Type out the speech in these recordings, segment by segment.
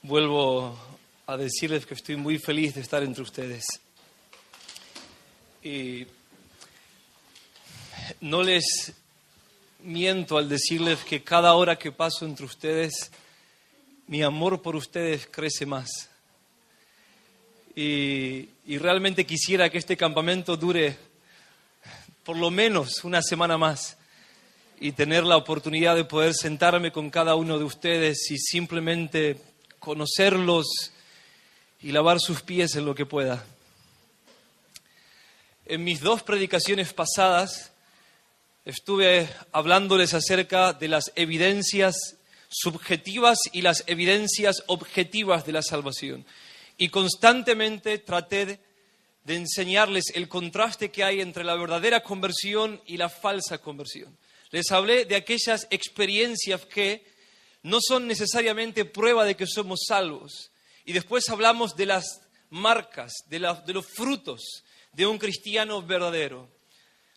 Vuelvo a decirles que estoy muy feliz de estar entre ustedes. Y no les miento al decirles que cada hora que paso entre ustedes, mi amor por ustedes crece más. Y realmente quisiera que este campamento dure por lo menos una semana más y tener la oportunidad de poder sentarme con cada uno de ustedes y simplemente conocerlos y lavar sus pies en lo que pueda. En mis 2 predicaciones pasadas estuve hablándoles acerca de las evidencias subjetivas y las evidencias objetivas de la salvación. Y constantemente traté de enseñarles el contraste que hay entre la verdadera conversión y la falsa conversión. Les hablé de aquellas experiencias que no son necesariamente prueba de que somos salvos. Y después hablamos de las marcas, de los frutos de un cristiano verdadero.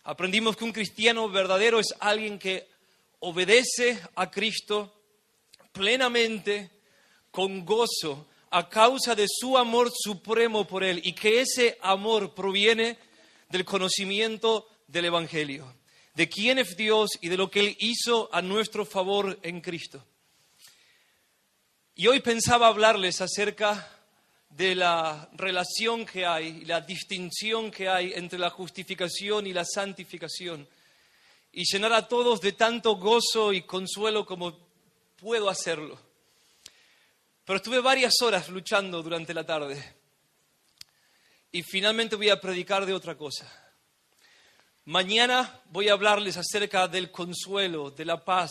Aprendimos que un cristiano verdadero es alguien que obedece a Cristo plenamente, con gozo, a causa de su amor supremo por Él, y que ese amor proviene del conocimiento del Evangelio, de quién es Dios y de lo que Él hizo a nuestro favor en Cristo. Y hoy pensaba hablarles acerca de la relación que hay y la distinción que hay entre la justificación y la santificación, y llenar a todos de tanto gozo y consuelo como puedo hacerlo. Pero estuve varias horas luchando durante la tarde y finalmente voy a predicar de otra cosa. Mañana voy a hablarles acerca del consuelo, de la paz,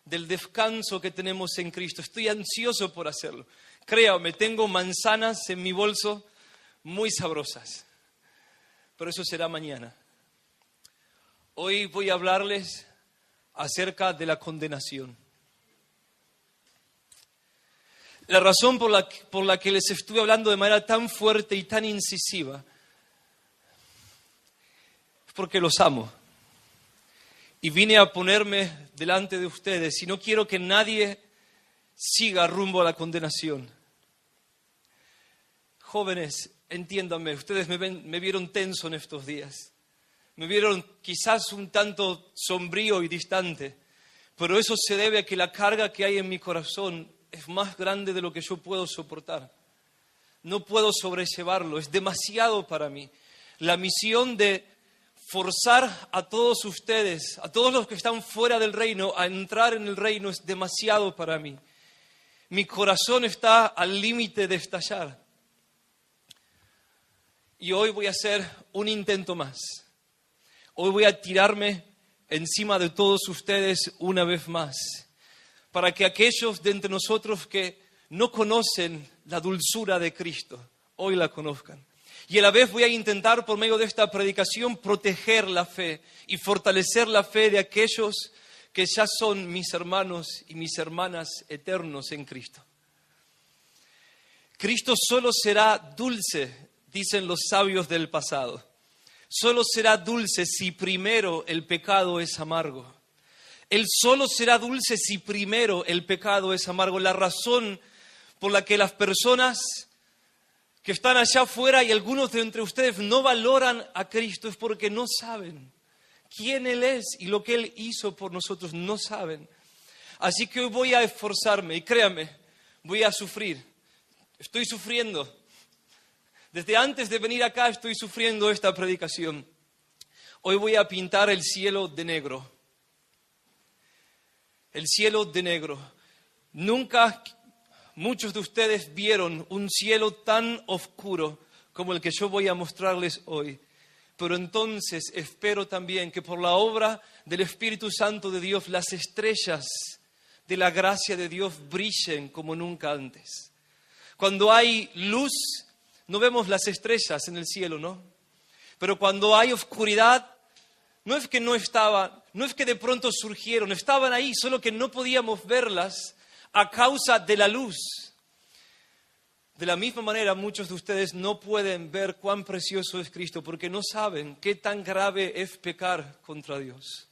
del descanso que tenemos en Cristo. Estoy ansioso por hacerlo. Créanme, tengo manzanas en mi bolso muy sabrosas, pero eso será mañana. Hoy voy a hablarles acerca de la condenación. La razón por la que les estuve hablando de manera tan fuerte y tan incisiva es porque los amo. Y vine a ponerme delante de ustedes y no quiero que nadie siga rumbo a la condenación. Jóvenes, entiéndanme, ustedes me vieron tenso en estos días. Me vieron quizás un tanto sombrío y distante, pero eso se debe a que la carga que hay en mi corazón es más grande de lo que yo puedo soportar. No puedo sobrellevarlo, es demasiado para mí. La misión de forzar a todos ustedes, a todos los que están fuera del reino, a entrar en el reino es demasiado para mí. Mi corazón está al límite de estallar. Y hoy voy a hacer un intento más. Hoy voy a tirarme encima de todos ustedes una vez más, para que aquellos de entre nosotros que no conocen la dulzura de Cristo, hoy la conozcan. Y a la vez voy a intentar, por medio de esta predicación, proteger la fe y fortalecer la fe de aquellos que ya son mis hermanos y mis hermanas eternos en Cristo. Cristo solo será dulce, dicen los sabios del pasado. Solo será dulce si primero el pecado es amargo. Él solo será dulce si primero el pecado es amargo. La razón por la que las personas que están allá afuera y algunos de entre ustedes no valoran a Cristo es porque no saben quién Él es y lo que Él hizo por nosotros. No saben. Así que hoy voy a esforzarme y créanme, voy a sufrir. Estoy sufriendo. Desde antes de venir acá estoy sufriendo esta predicación. Hoy voy a pintar el cielo de negro. El cielo de negro. Nunca muchos de ustedes vieron un cielo tan oscuro como el que yo voy a mostrarles hoy. Pero entonces espero también que por la obra del Espíritu Santo de Dios las estrellas de la gracia de Dios brillen como nunca antes. Cuando hay luz, no vemos las estrellas en el cielo, ¿no? Pero cuando hay oscuridad, no es que no estaban, no es que de pronto surgieron, estaban ahí, solo que no podíamos verlas a causa de la luz. De la misma manera, muchos de ustedes no pueden ver cuán precioso es Cristo porque no saben qué tan grave es pecar contra Dios.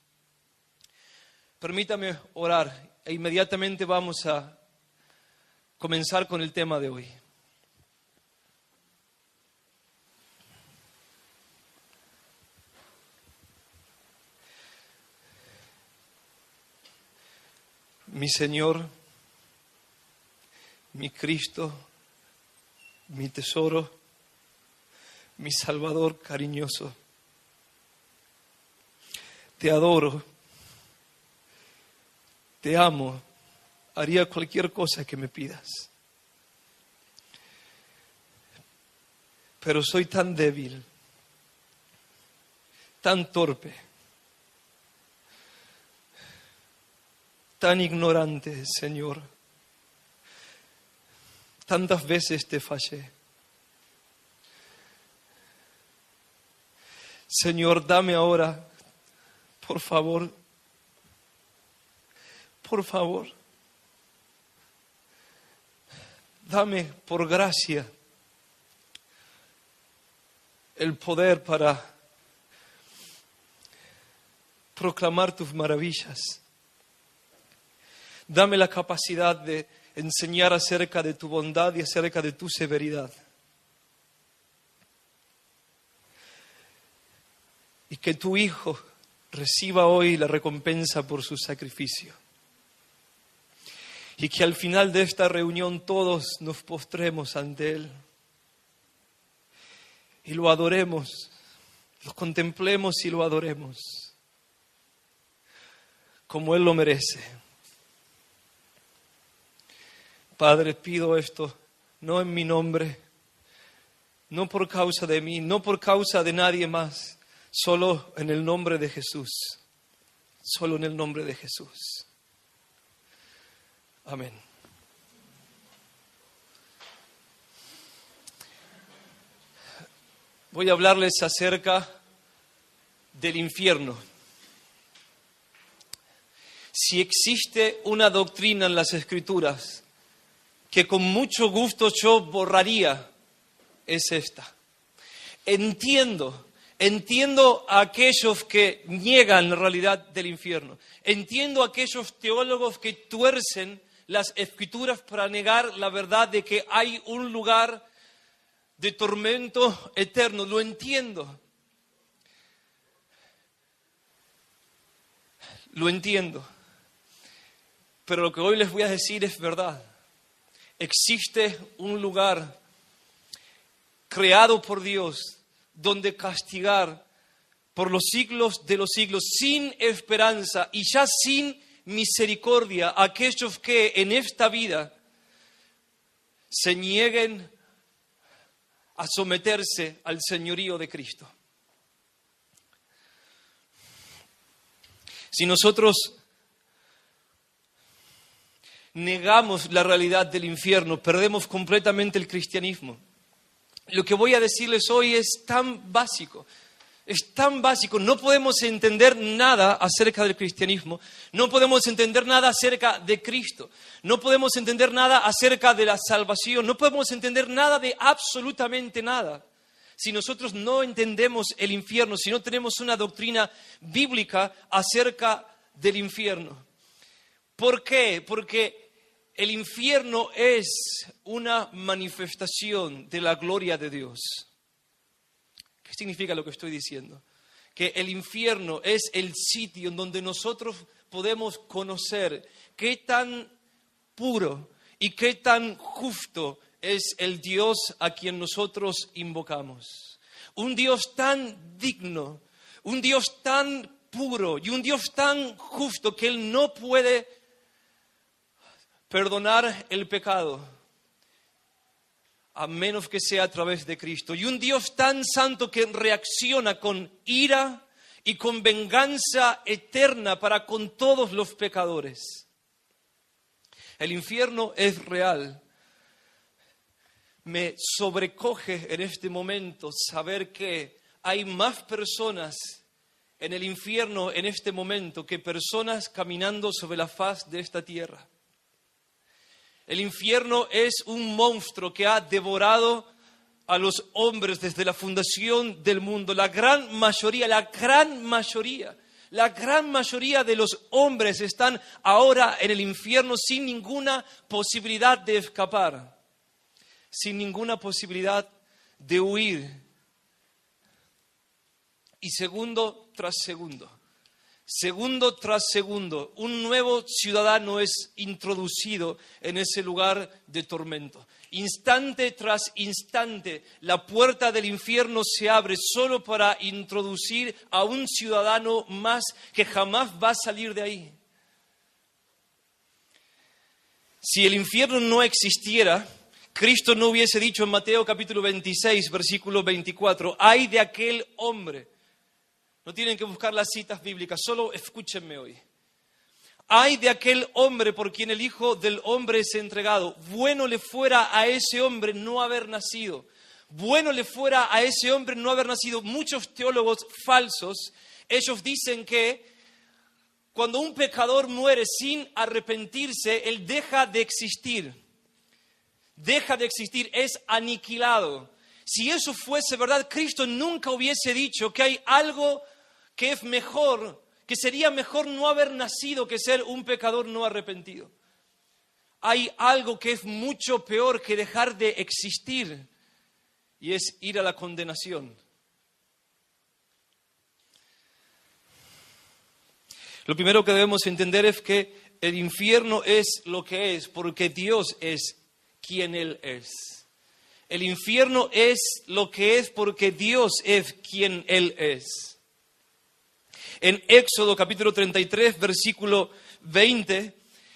Permítame orar e inmediatamente vamos a comenzar con el tema de hoy. Mi Señor, mi Cristo, mi tesoro, mi Salvador cariñoso, te adoro, te amo, haría cualquier cosa que me pidas. Pero soy tan débil, tan torpe, tan ignorante, Señor. Tantas veces te fallé. Señor, dame ahora, por favor, dame por gracia el poder para proclamar tus maravillas. Dame la capacidad de enseñar acerca de tu bondad y acerca de tu severidad. Y que tu Hijo reciba hoy la recompensa por su sacrificio. Y que al final de esta reunión todos nos postremos ante Él. Y lo adoremos, lo contemplemos y lo adoremos. Como Él lo merece. Padre, pido esto, no en mi nombre, no por causa de mí, no por causa de nadie más, solo en el nombre de Jesús. Solo en el nombre de Jesús. Amén. Voy a hablarles acerca del infierno. Si existe una doctrina en las Escrituras que con mucho gusto yo borraría, es esta. Entiendo a aquellos que niegan la realidad del infierno. Entiendo a aquellos teólogos que tuercen las Escrituras para negar la verdad de que hay un lugar de tormento eterno. Lo entiendo. Lo entiendo. Pero lo que hoy les voy a decir es verdad. Existe un lugar creado por Dios donde castigar por los siglos de los siglos, sin esperanza y ya sin misericordia, a aquellos que en esta vida se nieguen a someterse al señorío de Cristo. Si nosotros negamos la realidad del infierno, perdemos completamente el cristianismo. Lo que voy a decirles hoy es tan básico, no podemos entender nada acerca del cristianismo, no podemos entender nada acerca de Cristo, no podemos entender nada acerca de la salvación, no podemos entender nada de absolutamente nada. Si nosotros no entendemos el infierno, si no tenemos una doctrina bíblica acerca del infierno. ¿Por qué? Porque el infierno es una manifestación de la gloria de Dios. ¿Qué significa lo que estoy diciendo? Que el infierno es el sitio en donde nosotros podemos conocer qué tan puro y qué tan justo es el Dios a quien nosotros invocamos. Un Dios tan digno, un Dios tan puro y un Dios tan justo que Él no puede perdonar el pecado a menos que sea a través de Cristo. Y un Dios tan santo que reacciona con ira y con venganza eterna para con todos los pecadores. El infierno es real. Me sobrecoge en este momento saber que hay más personas en el infierno en este momento que personas caminando sobre la faz de esta tierra. El infierno es un monstruo que ha devorado a los hombres desde la fundación del mundo. La gran mayoría La gran mayoría de los hombres están ahora en el infierno sin ninguna posibilidad de escapar, sin ninguna posibilidad de huir. Y segundo tras segundo, un nuevo ciudadano es introducido en ese lugar de tormento. Instante tras instante, la puerta del infierno se abre solo para introducir a un ciudadano más que jamás va a salir de ahí. Si el infierno no existiera, Cristo no hubiese dicho en Mateo capítulo 26, versículo 24, ¡ay de aquel hombre! No tienen que buscar las citas bíblicas, solo escúchenme hoy. ¡Ay de aquel hombre por quien el Hijo del Hombre es entregado! Bueno le fuera a ese hombre no haber nacido. Bueno le fuera a ese hombre no haber nacido. Muchos teólogos falsos, ellos dicen que cuando un pecador muere sin arrepentirse, él deja de existir. Deja de existir, es aniquilado. Si eso fuese verdad, Cristo nunca hubiese dicho que hay algo que es mejor, que sería mejor no haber nacido que ser un pecador no arrepentido. Hay algo que es mucho peor que dejar de existir, y es ir a la condenación. Lo primero que debemos entender es que el infierno es lo que es, porque Dios es quien Él es. El infierno es lo que es porque Dios es quien Él es. En Éxodo capítulo 33, versículo 20,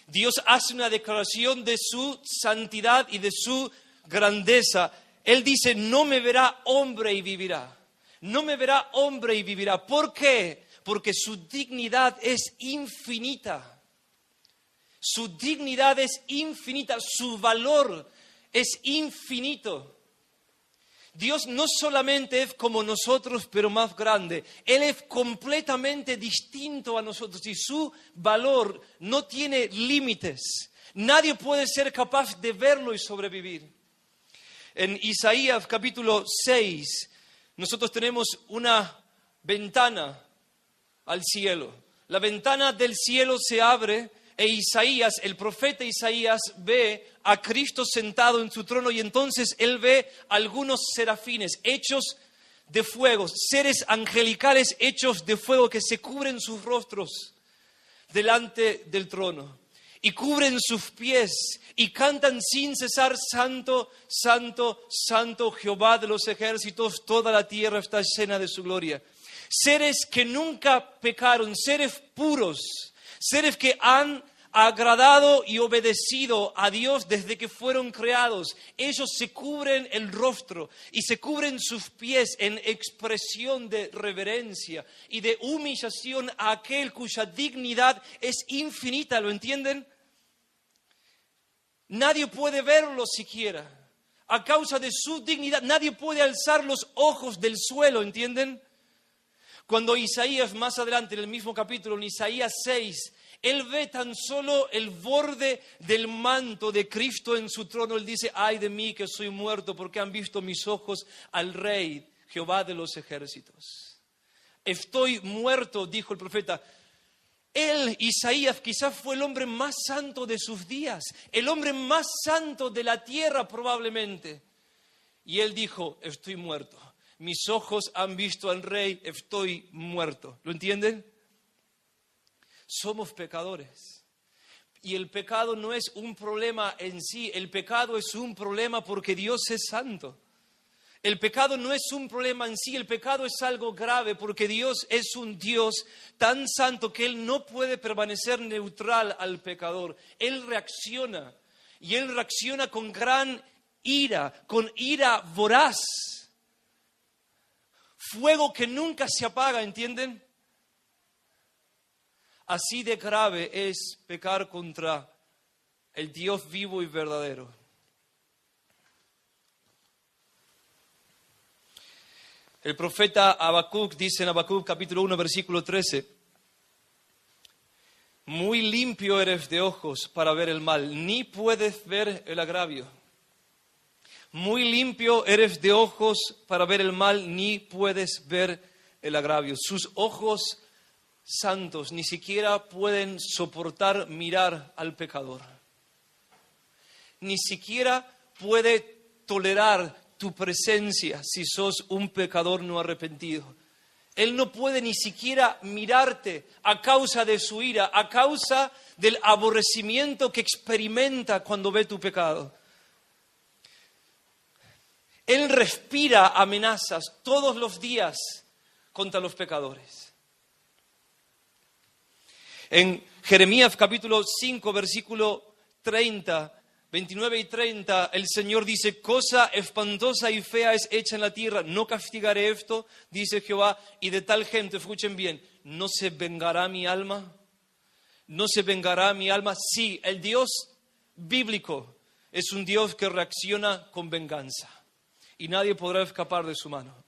Dios hace una declaración de su santidad y de su grandeza. Él dice, no me verá hombre y vivirá. No me verá hombre y vivirá. ¿Por qué? Porque su dignidad es infinita. Su dignidad es infinita. Su valor es infinito. Dios no solamente es como nosotros, pero más grande. Él es completamente distinto a nosotros y su valor no tiene límites. Nadie puede ser capaz de verlo y sobrevivir. En Isaías capítulo 6, nosotros tenemos una ventana al cielo. La ventana del cielo se abre e Isaías, el profeta Isaías, ve a Cristo sentado en su trono y entonces él ve algunos serafines hechos de fuego, seres angelicales hechos de fuego que se cubren sus rostros delante del trono y cubren sus pies y cantan sin cesar, Santo, Santo, Santo, Jehová de los ejércitos, toda la tierra está llena de su gloria. Seres que nunca pecaron, seres puros, seres que han agradado y obedecido a Dios desde que fueron creados. Ellos se cubren el rostro y se cubren sus pies en expresión de reverencia y de humillación a aquel cuya dignidad es infinita, ¿lo entienden? Nadie puede verlo siquiera. A causa de su dignidad, nadie puede alzar los ojos del suelo, ¿entienden? Cuando Isaías, más adelante en el mismo capítulo, en Isaías 6, él ve tan solo el borde del manto de Cristo en su trono. Él dice, ay de mí que soy muerto, porque han visto mis ojos al Rey, Jehová de los ejércitos. Estoy muerto, dijo el profeta. Él, Isaías, quizás fue el hombre más santo de sus días, el hombre más santo de la tierra probablemente. Y él dijo, estoy muerto. Mis ojos han visto al Rey, estoy muerto. ¿Lo entienden? Somos pecadores. Y el pecado no es un problema en sí. El pecado es un problema porque Dios es santo. El pecado no es un problema en sí. El pecado es algo grave porque Dios es un Dios tan santo que Él no puede permanecer neutral al pecador. Él reacciona. Y Él reacciona con gran ira, con ira voraz. Fuego que nunca se apaga, ¿entienden? Así de grave es pecar contra el Dios vivo y verdadero. El profeta Habacuc dice en Habacuc capítulo 1 versículo 13, muy limpio eres de ojos para ver el mal, ni puedes ver el agravio. Muy limpio eres de ojos para ver el mal, ni puedes ver el agravio. Sus ojos santos ni siquiera pueden soportar mirar al pecador. Ni siquiera puede tolerar tu presencia si sos un pecador no arrepentido. Él no puede ni siquiera mirarte a causa de su ira, a causa del aborrecimiento que experimenta cuando ve tu pecado. Él respira amenazas todos los días contra los pecadores. En Jeremías capítulo 5, versículo 30, 29 y 30, el Señor dice: cosa espantosa y fea es hecha en la tierra, no castigaré esto, dice Jehová, y de tal gente, escuchen bien, ¿no se vengará mi alma? ¿No se vengará mi alma? Sí, el Dios bíblico es un Dios que reacciona con venganza y nadie podrá escapar de su mano.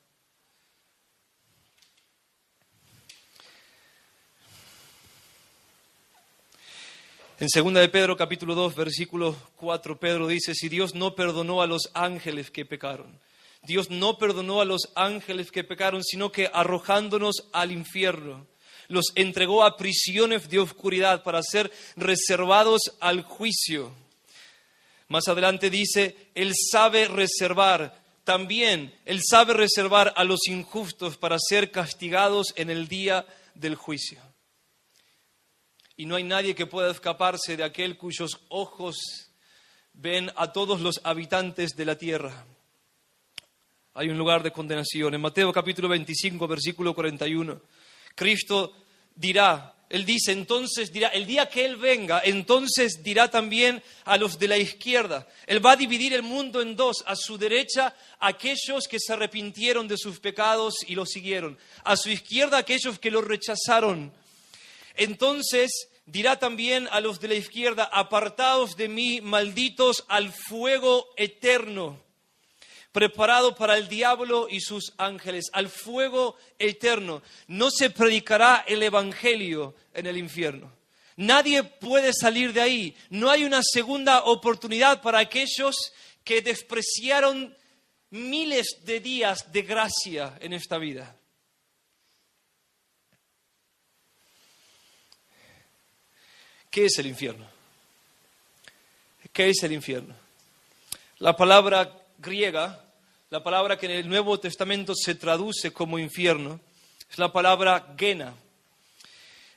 En 2 de Pedro, capítulo 2, versículo 4, Pedro dice: si Dios no perdonó a los ángeles que pecaron, Dios no perdonó a los ángeles que pecaron, sino que arrojándonos al infierno, los entregó a prisiones de oscuridad para ser reservados al juicio. Más adelante dice: Él sabe reservar, también Él sabe reservar a los injustos para ser castigados en el día del juicio. Y no hay nadie que pueda escaparse de aquel cuyos ojos ven a todos los habitantes de la tierra. Hay un lugar de condenación. En Mateo capítulo 25, versículo 41, Cristo dirá, Él dice, entonces dirá, el día que Él venga, entonces dirá también a los de la izquierda. Él va a dividir el mundo en dos. A su derecha, aquellos que se arrepintieron de sus pecados y lo siguieron. A su izquierda, aquellos que lo rechazaron. Entonces dirá también a los de la izquierda: apartaos de mí, malditos, al fuego eterno, preparado para el diablo y sus ángeles. Al fuego eterno. No se predicará el evangelio en el infierno. Nadie puede salir de ahí. No hay una segunda oportunidad para aquellos que despreciaron miles de días de gracia en esta vida. ¿Qué es el infierno? ¿Qué es el infierno? La palabra griega, la palabra que en el Nuevo Testamento se traduce como infierno, es la palabra Gena.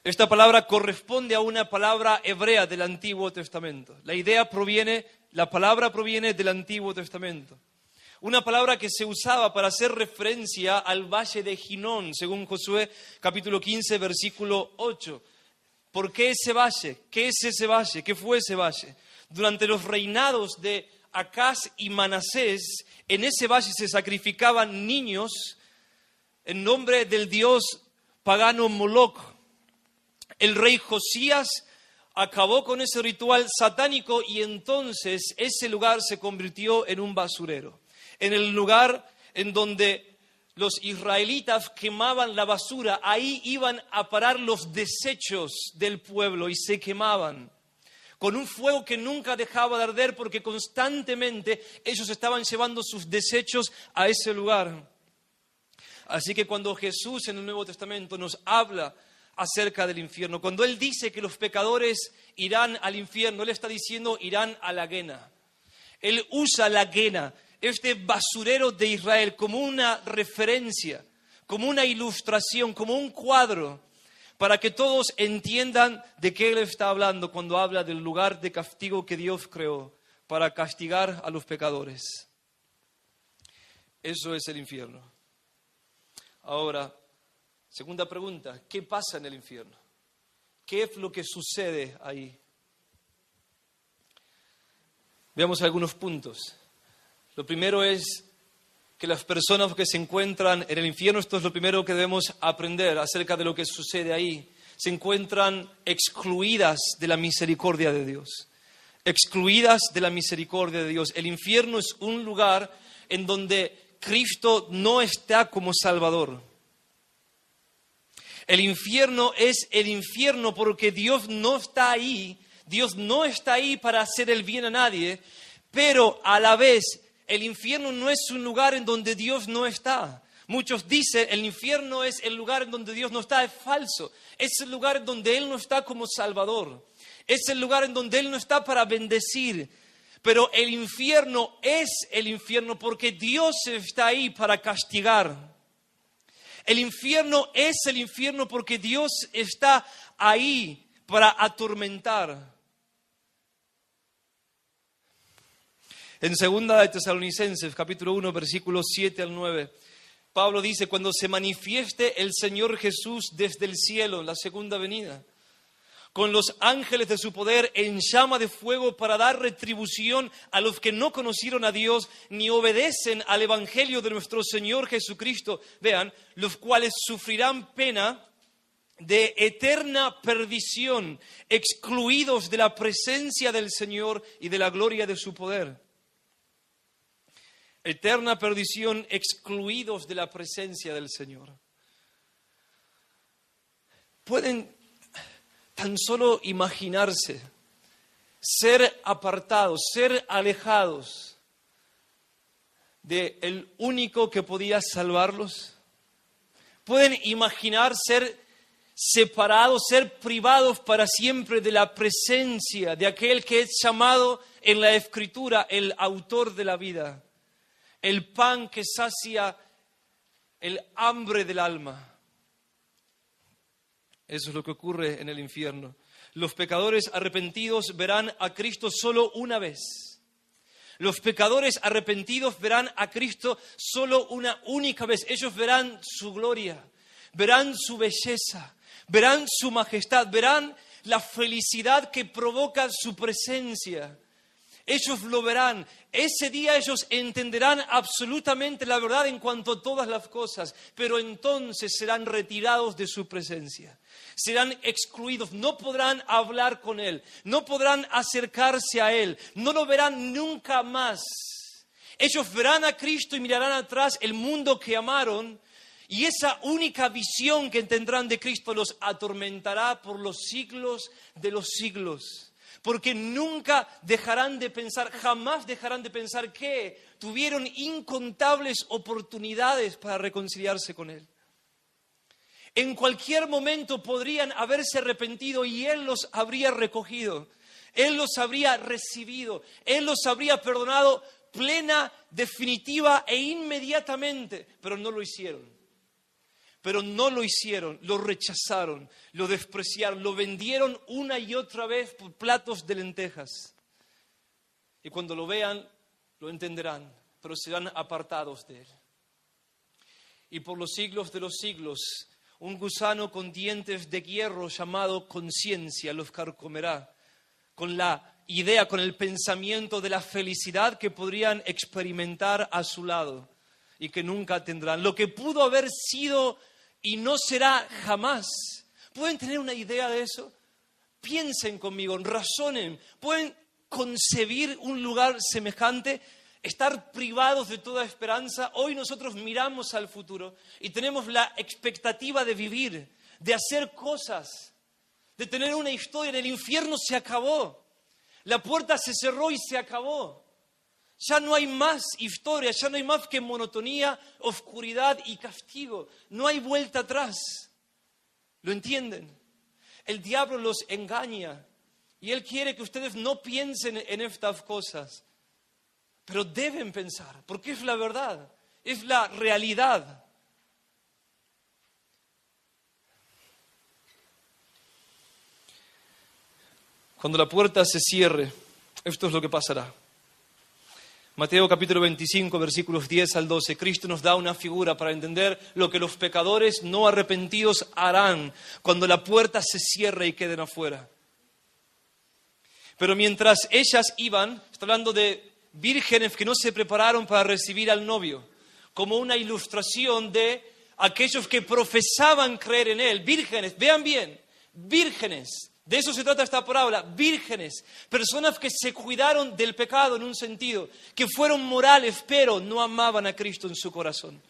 Esta palabra corresponde a una palabra hebrea del Antiguo Testamento. La palabra proviene del Antiguo Testamento. Una palabra que se usaba para hacer referencia al valle de Ginón, según Josué capítulo 15, versículo 8. ¿Por qué ese valle? ¿Qué es ese valle? ¿Qué fue ese valle? Durante los reinados de Acaz y Manasés, en ese valle se sacrificaban niños en nombre del dios pagano Moloch. El rey Josías acabó con ese ritual satánico y entonces ese lugar se convirtió en un basurero. En el lugar en donde los israelitas quemaban la basura, ahí iban a parar los desechos del pueblo y se quemaban con un fuego que nunca dejaba de arder porque constantemente ellos estaban llevando sus desechos a ese lugar. Así que cuando Jesús en el Nuevo Testamento nos habla acerca del infierno, cuando Él dice que los pecadores irán al infierno, Él está diciendo irán a la Gena. Él usa la Gena, este basurero de Israel, como una referencia, como una ilustración, como un cuadro, para que todos entiendan de qué Él está hablando cuando habla del lugar de castigo que Dios creó para castigar a los pecadores. Eso es el infierno. Ahora, segunda pregunta, ¿qué pasa en el infierno? ¿Qué es lo que sucede ahí? Veamos algunos puntos. Lo primero es que las personas que se encuentran en el infierno, esto es lo primero que debemos aprender acerca de lo que sucede ahí, se encuentran excluidas de la misericordia de Dios. Excluidas de la misericordia de Dios. El infierno es un lugar en donde Cristo no está como Salvador. El infierno es el infierno porque Dios no está ahí. Dios no está ahí para hacer el bien a nadie, pero a la vez el infierno no es un lugar en donde Dios no está, Muchos dicen el infierno es el lugar en donde Dios no está. Es falso. Es el lugar en donde Él no está como Salvador. Es el lugar en donde Él no está para bendecir. Pero el infierno es el infierno porque Dios está ahí para castigar. El infierno es el infierno porque Dios está ahí para atormentar. En 2 de Tesalonicenses, capítulo 1, versículos 7 al 9, Pablo dice, cuando se manifieste el Señor Jesús desde el cielo, en la segunda venida, con los ángeles de su poder en llama de fuego para dar retribución a los que no conocieron a Dios ni obedecen al Evangelio de nuestro Señor Jesucristo. Vean, los cuales sufrirán pena de eterna perdición, excluidos de la presencia del Señor y de la gloria de su poder. Eterna perdición, excluidos de la presencia del Señor. Pueden tan solo imaginarse ser apartados, ser alejados del único que podía salvarlos. Pueden imaginar ser separados, ser privados para siempre de la presencia de aquel que es llamado en la Escritura el autor de la vida. El pan que sacia el hambre del alma. Eso es lo que ocurre en el infierno. Los pecadores arrepentidos verán a Cristo solo una vez. Los pecadores arrepentidos verán a Cristo solo una única vez. Ellos verán su gloria, verán su belleza, verán su majestad, verán la felicidad que provoca su presencia. Ellos lo verán. Ese día ellos entenderán absolutamente la verdad en cuanto a todas las cosas, pero entonces serán retirados de su presencia. Serán excluidos, no podrán hablar con Él, no podrán acercarse a Él, no lo verán nunca más. Ellos verán a Cristo y mirarán atrás el mundo que amaron, y esa única visión que tendrán de Cristo los atormentará por los siglos de los siglos. Porque nunca dejarán de pensar, jamás dejarán de pensar que tuvieron incontables oportunidades para reconciliarse con Él. En cualquier momento podrían haberse arrepentido y Él los habría recogido. Él los habría recibido. Él los habría perdonado plena, definitiva e inmediatamente. Pero no lo hicieron. Pero no lo hicieron, lo rechazaron, lo despreciaron, lo vendieron una y otra vez por platos de lentejas. Y cuando lo vean, lo entenderán, pero serán apartados de Él. Y por los siglos de los siglos, un gusano con dientes de hierro llamado conciencia los carcomerá, con la idea, con el pensamiento de la felicidad que podrían experimentar a su lado y que nunca tendrán. Lo que pudo haber sido y no será jamás. ¿Pueden tener una idea de eso? Piensen conmigo, razonen. ¿Pueden concebir un lugar semejante? Estar privados de toda esperanza. Hoy nosotros miramos al futuro y tenemos la expectativa de vivir, de hacer cosas, de tener una historia. El infierno se acabó. La puerta se cerró y se acabó. Ya no hay más historia, ya no hay más que monotonía, oscuridad y castigo. No hay vuelta atrás. ¿Lo entienden? El diablo los engaña y él quiere que ustedes no piensen en estas cosas. Pero deben pensar, porque es la verdad, es la realidad. Cuando la puerta se cierre, esto es lo que pasará. Mateo capítulo 25, versículos 10 al 12. Cristo nos da una figura para entender lo que los pecadores no arrepentidos harán cuando la puerta se cierre y queden afuera. Pero mientras ellas iban, está hablando de vírgenes que no se prepararon para recibir al novio, como una ilustración de aquellos que profesaban creer en Él. Vírgenes, vean bien, vírgenes. De eso se trata esta parábola, vírgenes, personas que se cuidaron del pecado en un sentido, que fueron morales, pero no amaban a Cristo en su corazón.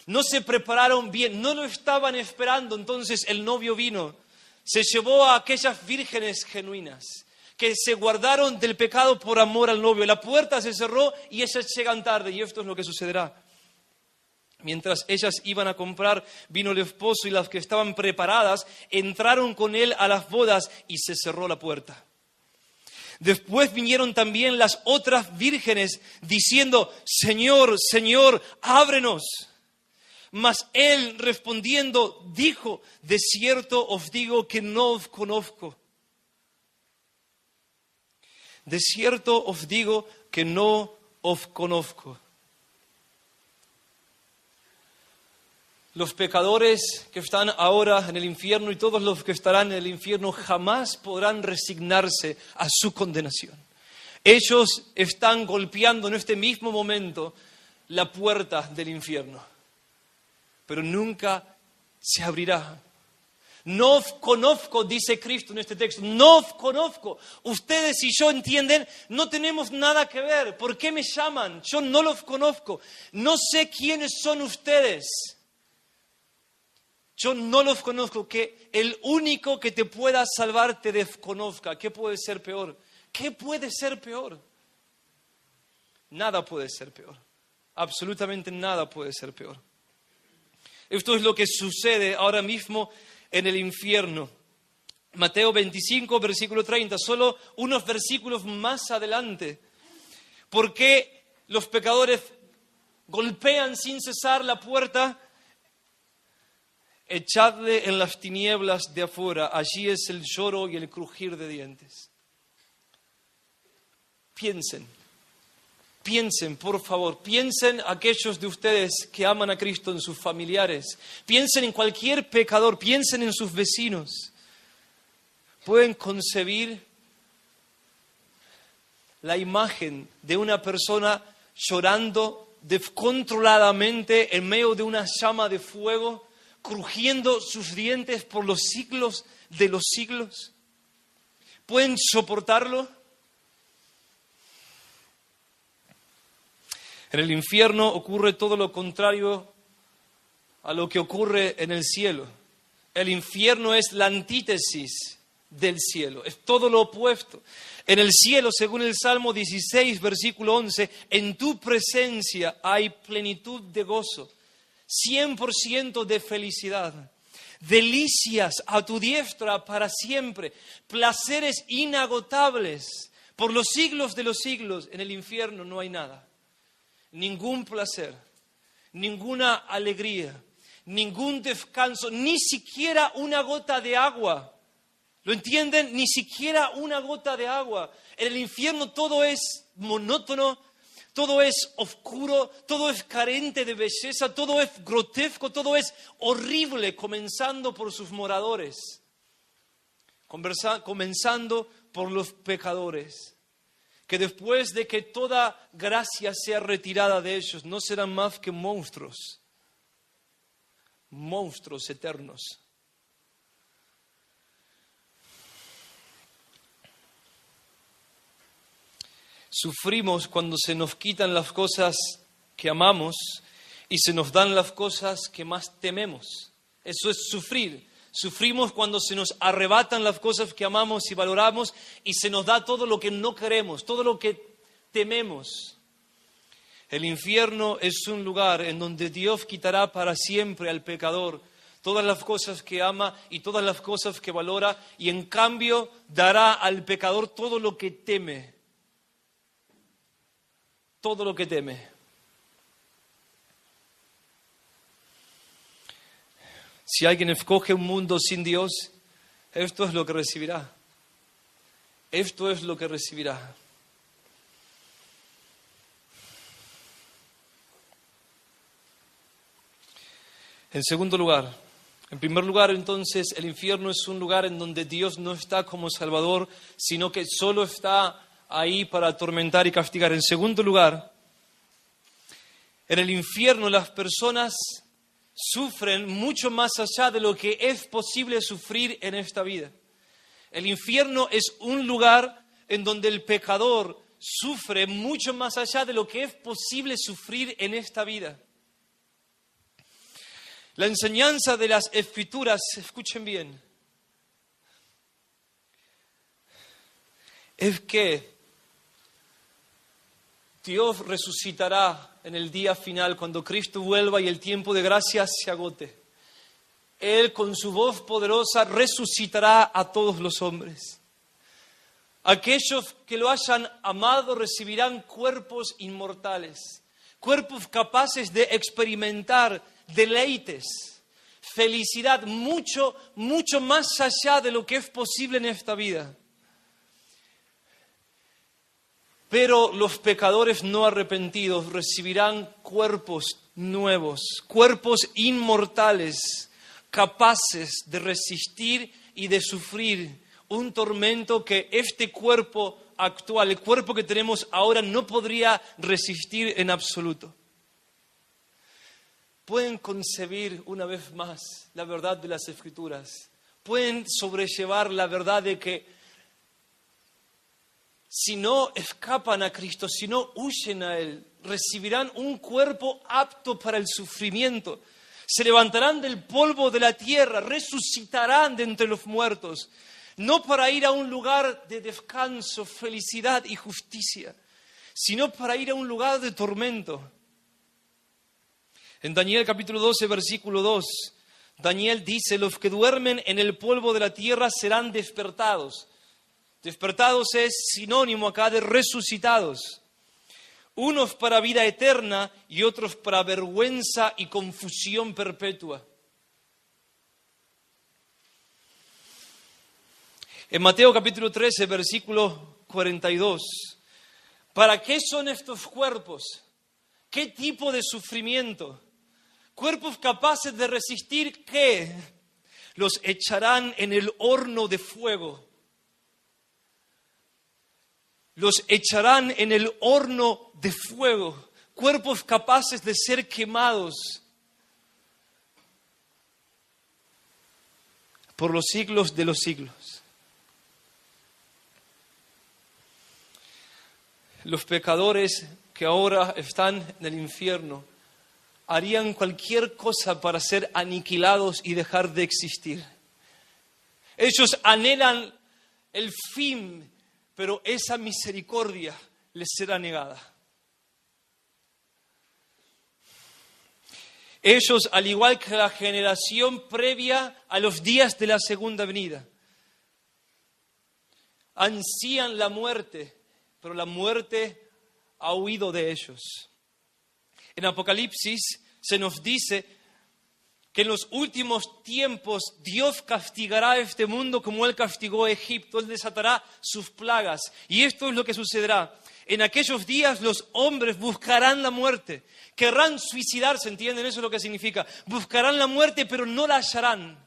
No se prepararon bien, no lo estaban esperando, entonces el novio vino, se llevó a aquellas vírgenes genuinas, que se guardaron del pecado por amor al novio. La puerta se cerró y ellas llegan tarde, y esto es lo que sucederá. Mientras ellas iban a comprar, vino el esposo y las que estaban preparadas entraron con él a las bodas y se cerró la puerta. Después vinieron también las otras vírgenes diciendo, Señor, Señor, ábrenos. Mas él respondiendo dijo, de cierto os digo que no os conozco. De cierto os digo que no os conozco. Los pecadores que están ahora en el infierno y todos los que estarán en el infierno jamás podrán resignarse a su condenación. Ellos están golpeando en este mismo momento la puerta del infierno, pero nunca se abrirá. No os conozco, dice Cristo en este texto, no os conozco. Ustedes y yo, entienden, no tenemos nada que ver. ¿Por qué me llaman? Yo no los conozco. No sé quiénes son ustedes. Yo no los conozco, que el único que te pueda salvar te desconozca. ¿Qué puede ser peor? ¿Qué puede ser peor? Nada puede ser peor. Absolutamente nada puede ser peor. Esto es lo que sucede ahora mismo en el infierno. Mateo 25, versículo 30, solo unos versículos más adelante. ¿Por qué los pecadores golpean sin cesar la puerta? Echadle en las tinieblas de afuera, allí es el lloro y el crujir de dientes. Piensen, por favor, piensen aquellos de ustedes que aman a Cristo en sus familiares. Piensen en cualquier pecador, piensen en sus vecinos. ¿Pueden concebir la imagen de una persona llorando descontroladamente en medio de una llama de fuego, crujiendo sus dientes por los siglos de los siglos? ¿Pueden soportarlo? En el infierno ocurre todo lo contrario a lo que ocurre en el cielo. El infierno es la antítesis del cielo, es todo lo opuesto. En el cielo, según el Salmo 16, versículo 11, en tu presencia hay plenitud de gozo, 100% de felicidad, delicias a tu diestra para siempre, placeres inagotables por los siglos de los siglos. En el infierno no hay nada. Ningún placer, ninguna alegría, ningún descanso, ni siquiera una gota de agua. ¿Lo entienden? Ni siquiera una gota de agua. En el infierno todo es monótono, todo es oscuro, todo es carente de belleza, todo es grotesco, todo es horrible, comenzando por sus moradores, comenzando por los pecadores, que después de que toda gracia sea retirada de ellos, no serán más que monstruos eternos. Sufrimos cuando se nos quitan las cosas que amamos y se nos dan las cosas que más tememos. Eso es sufrir. Sufrimos cuando se nos arrebatan las cosas que amamos y valoramos y se nos da todo lo que no queremos, todo lo que tememos. El infierno es un lugar en donde Dios quitará para siempre al pecador todas las cosas que ama y todas las cosas que valora, y en cambio dará al pecador todo lo que teme. Todo lo que teme. Si alguien escoge un mundo sin Dios, esto es lo que recibirá. Esto es lo que recibirá. En segundo lugar, en primer lugar, entonces, el infierno es un lugar en donde Dios no está como Salvador, sino que solo está ahí para atormentar y castigar. En segundo lugar, en el infierno las personas sufren mucho más allá de lo que es posible sufrir en esta vida. El infierno es un lugar en donde el pecador sufre mucho más allá de lo que es posible sufrir en esta vida. La enseñanza de las Escrituras, escuchen bien, es que Dios resucitará en el día final, cuando Cristo vuelva y el tiempo de gracia se agote. Él con su voz poderosa resucitará a todos los hombres. Aquellos que lo hayan amado recibirán cuerpos inmortales, cuerpos capaces de experimentar deleites, felicidad, mucho, mucho más allá de lo que es posible en esta vida. Pero los pecadores no arrepentidos recibirán cuerpos nuevos, cuerpos inmortales, capaces de resistir y de sufrir un tormento que este cuerpo actual, el cuerpo que tenemos ahora, no podría resistir en absoluto. Pueden concebir una vez más la verdad de las Escrituras, pueden sobrellevar la verdad de que si no escapan a Cristo, si no huyen a Él, recibirán un cuerpo apto para el sufrimiento. Se levantarán del polvo de la tierra, resucitarán de entre los muertos, no para ir a un lugar de descanso, felicidad y justicia, sino para ir a un lugar de tormento. En Daniel capítulo 12, versículo 2, Daniel dice: los que duermen en el polvo de la tierra serán despertados. Despertados es sinónimo acá de resucitados. Unos para vida eterna y otros para vergüenza y confusión perpetua. En Mateo capítulo 13, versículo 42. ¿Para qué son estos cuerpos? ¿Qué tipo de sufrimiento? Cuerpos capaces de resistir, ¿qué? Los echarán en el horno de fuego. Los echarán en el horno de fuego. Cuerpos capaces de ser quemados por los siglos de los siglos. Los pecadores que ahora están en el infierno harían cualquier cosa para ser aniquilados y dejar de existir. Ellos anhelan el fin, pero esa misericordia les será negada. Ellos, al igual que la generación previa a los días de la segunda venida, ansían la muerte, pero la muerte ha huido de ellos. En Apocalipsis se nos dice que en los últimos tiempos Dios castigará a este mundo como Él castigó a Egipto. Él desatará sus plagas. Y esto es lo que sucederá. En aquellos días los hombres buscarán la muerte. Querrán suicidarse, ¿entienden? Eso es lo que significa. Buscarán la muerte, pero no la hallarán.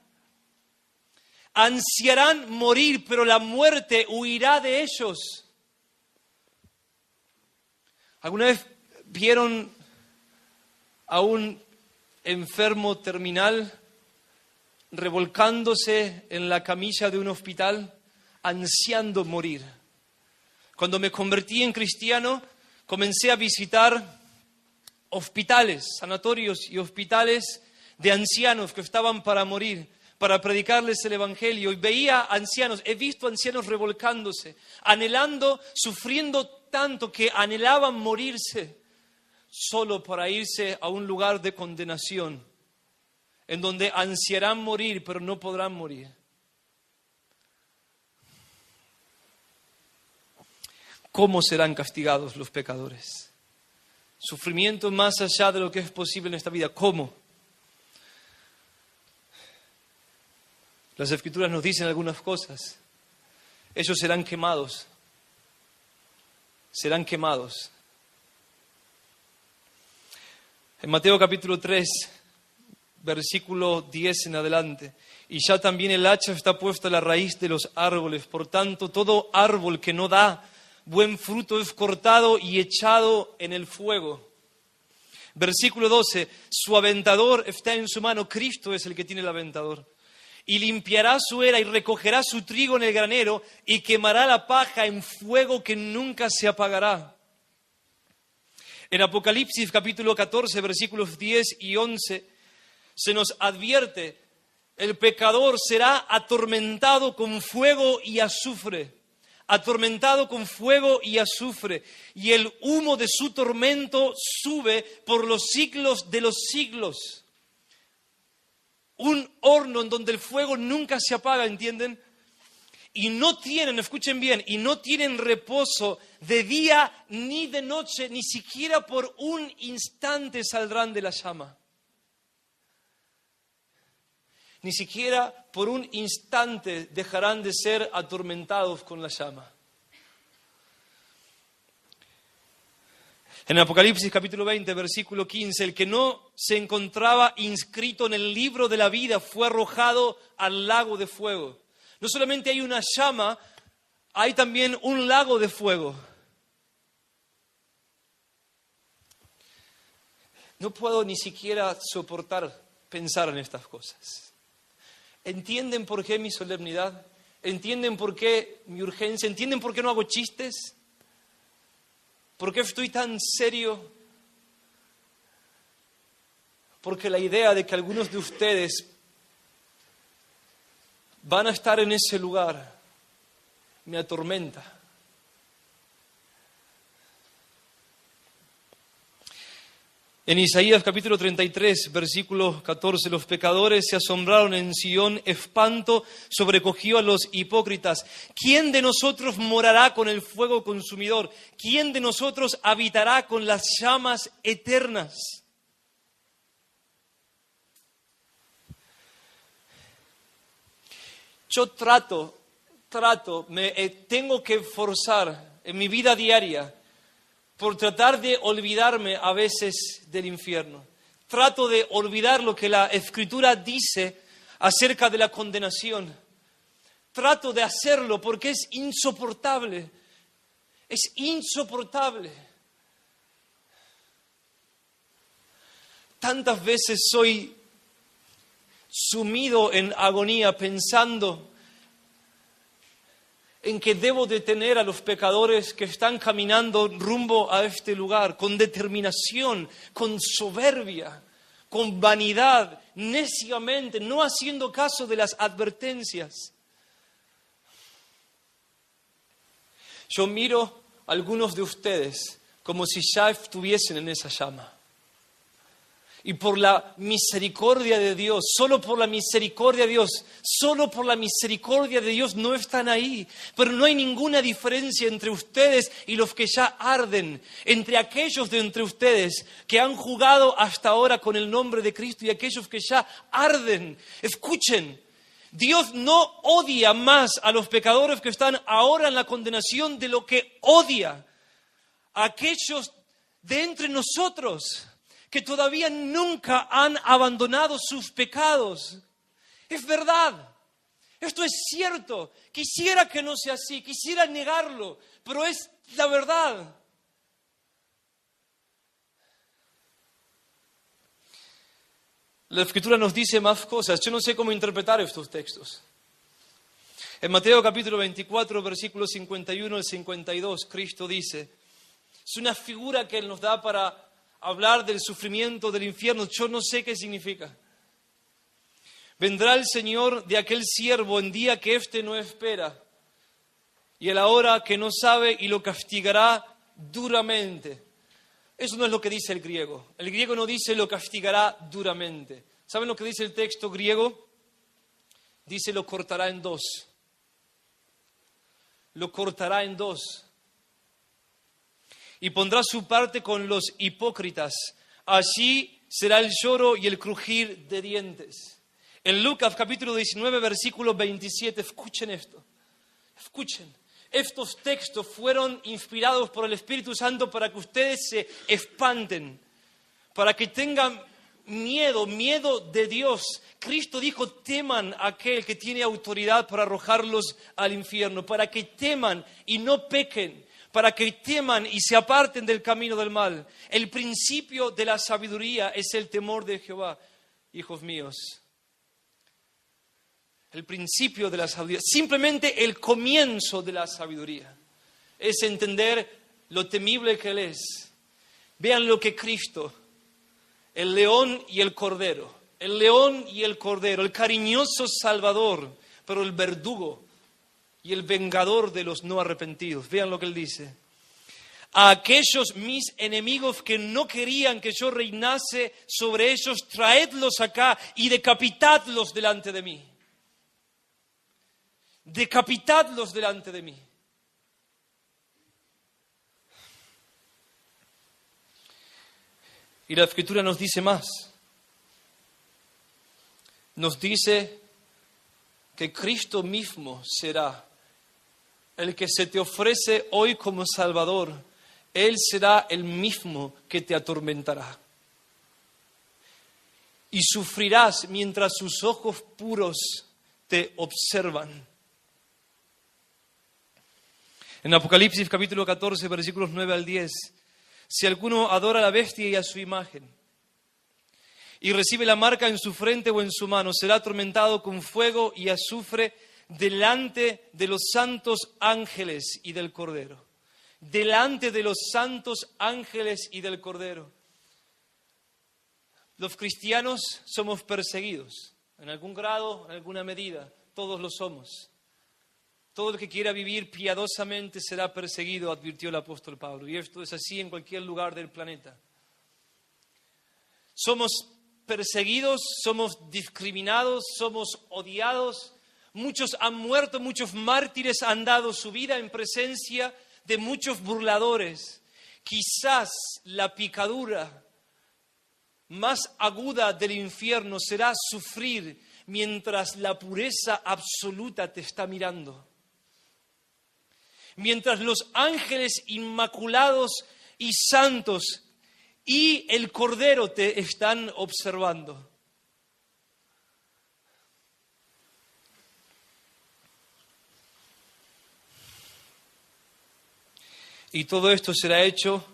Ansiarán morir, pero la muerte huirá de ellos. ¿Alguna vez vieron a un enfermo terminal revolcándose en la camilla de un hospital, ansiando morir? Cuando me convertí en cristiano, comencé a visitar hospitales, sanatorios y hospitales de ancianos que estaban para morir, para predicarles el Evangelio. Y veía ancianos, he visto ancianos revolcándose, anhelando, sufriendo tanto que anhelaban morirse, solo para irse a un lugar de condenación, en donde ansiarán morir, pero no podrán morir. ¿Cómo serán castigados los pecadores? Sufrimiento más allá de lo que es posible en esta vida. ¿Cómo? Las Escrituras nos dicen algunas cosas. Ellos serán quemados. Serán quemados. En Mateo capítulo 3, versículo 10 en adelante. Y ya también el hacha está puesta a la raíz de los árboles. Por tanto, todo árbol que no da buen fruto es cortado y echado en el fuego. Versículo 12. Su aventador está en su mano. Cristo es el que tiene el aventador. Y limpiará su era y recogerá su trigo en el granero y quemará la paja en fuego que nunca se apagará. En Apocalipsis capítulo 14, versículos 10 y 11, se nos advierte: el pecador será atormentado con fuego y azufre. atormentado con fuego y azufre, y el humo de su tormento sube por los siglos de los siglos. Un horno en donde el fuego nunca se apaga, ¿entienden? Y no tienen, escuchen bien, y no tienen reposo de día ni de noche, ni siquiera por un instante saldrán de la llama. Ni siquiera por un instante dejarán de ser atormentados con la llama. En Apocalipsis capítulo 20, versículo 15, el que no se encontraba inscrito en el libro de la vida fue arrojado al lago de fuego. No solamente hay una llama, hay también un lago de fuego. No puedo ni siquiera soportar pensar en estas cosas. ¿Entienden por qué mi solemnidad? ¿Entienden por qué mi urgencia? ¿Entienden por qué no hago chistes? ¿Por qué estoy tan serio? Porque la idea de que algunos de ustedes van a estar en ese lugar me atormenta. En Isaías capítulo 33, versículo 14, los pecadores se asombraron en Sión, espanto sobrecogió a los hipócritas. ¿Quién de nosotros morará con el fuego consumidor? ¿Quién de nosotros habitará con las llamas eternas? Yo tengo que forzar en mi vida diaria por tratar de olvidarme a veces del infierno. Trato de olvidar lo que la Escritura dice acerca de la condenación. Trato de hacerlo porque es insoportable. Es insoportable. Tantas veces soy sumido en agonía pensando en que debo detener a los pecadores que están caminando rumbo a este lugar, con determinación, con soberbia, con vanidad, neciamente, no haciendo caso de las advertencias. Yo miro a algunos de ustedes como si ya estuviesen en esa llama. Y por la misericordia de Dios, solo por la misericordia de Dios, solo por la misericordia de Dios no están ahí. Pero no hay ninguna diferencia entre ustedes y los que ya arden, entre aquellos de entre ustedes que han jugado hasta ahora con el nombre de Cristo y aquellos que ya arden. Escuchen, Dios no odia más a los pecadores que están ahora en la condenación de lo que odia a aquellos de entre nosotros que todavía nunca han abandonado sus pecados. Es verdad, esto es cierto. Quisiera que no sea así, quisiera negarlo, pero es la verdad. La Escritura nos dice más cosas. Yo no sé cómo interpretar estos textos. En Mateo capítulo 24, versículos 51 al 52, Cristo dice, es una figura que Él nos da para hablar del sufrimiento del infierno. Yo no sé qué significa. Vendrá el Señor de aquel siervo en día que éste no espera y a la hora que no sabe y lo castigará duramente. Eso no es lo que dice el griego. El griego no dice lo castigará duramente. ¿Saben lo que dice el texto griego? Dice lo cortará en dos. Lo cortará en dos. Y pondrá su parte con los hipócritas. Allí será el lloro y el crujir de dientes. En Lucas capítulo 19, versículo 27, escuchen esto. Escuchen. Estos textos fueron inspirados por el Espíritu Santo para que ustedes se espanten, para que tengan miedo de Dios. Cristo dijo, teman a aquel que tiene autoridad para arrojarlos al infierno, para que teman y no pequen. Para que teman y se aparten del camino del mal. El principio de la sabiduría es el temor de Jehová, hijos míos. El principio de la sabiduría, simplemente el comienzo de la sabiduría, es entender lo temible que Él es. Vean lo que Cristo, el león y el cordero, el cariñoso Salvador, pero el verdugo y el vengador de los no arrepentidos. Vean lo que él dice. A aquellos mis enemigos que no querían que yo reinase sobre ellos, traedlos acá y decapitadlos delante de mí. Decapitadlos delante de mí. Y la Escritura nos dice más. Nos dice que Cristo mismo será el que se te ofrece hoy como Salvador. Él será el mismo que te atormentará. Y sufrirás mientras sus ojos puros te observan. En Apocalipsis capítulo 14, versículos 9 al 10, si alguno adora a la bestia y a su imagen, y recibe la marca en su frente o en su mano, será atormentado con fuego y azufre delante de los santos ángeles y del Cordero. Delante de los santos ángeles y del Cordero. Los cristianos somos perseguidos, en algún grado, en alguna medida, todos lo somos. Todo el que quiera vivir piadosamente será perseguido, advirtió el apóstol Pablo, y esto es así en cualquier lugar del planeta. Somos perseguidos, somos discriminados, somos odiados. Muchos han muerto, muchos mártires han dado su vida en presencia de muchos burladores. Quizás la picadura más aguda del infierno será sufrir mientras la pureza absoluta te está mirando. Mientras los ángeles inmaculados y santos y el Cordero te están observando. Y todo esto será hecho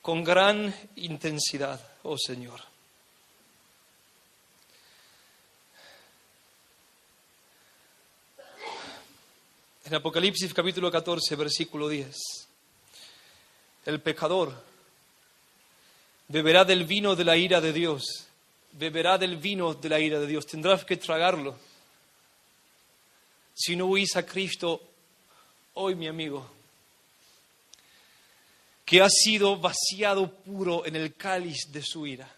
con gran intensidad, oh Señor. En Apocalipsis capítulo 14, versículo 10, el pecador beberá del vino de la ira de Dios, beberá del vino de la ira de Dios, tendrás que tragarlo. Si no huís a Cristo hoy, mi amigo, que ha sido vaciado puro en el cáliz de su ira.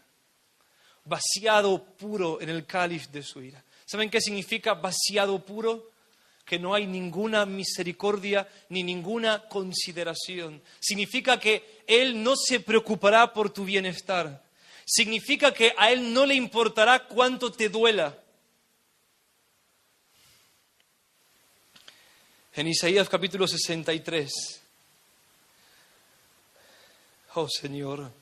Vaciado puro en el cáliz de su ira. ¿Saben qué significa vaciado puro? Que no hay ninguna misericordia ni ninguna consideración. Significa que Él no se preocupará por tu bienestar. Significa que a Él no le importará cuánto te duela. En Isaías capítulo 63... Oh Señor,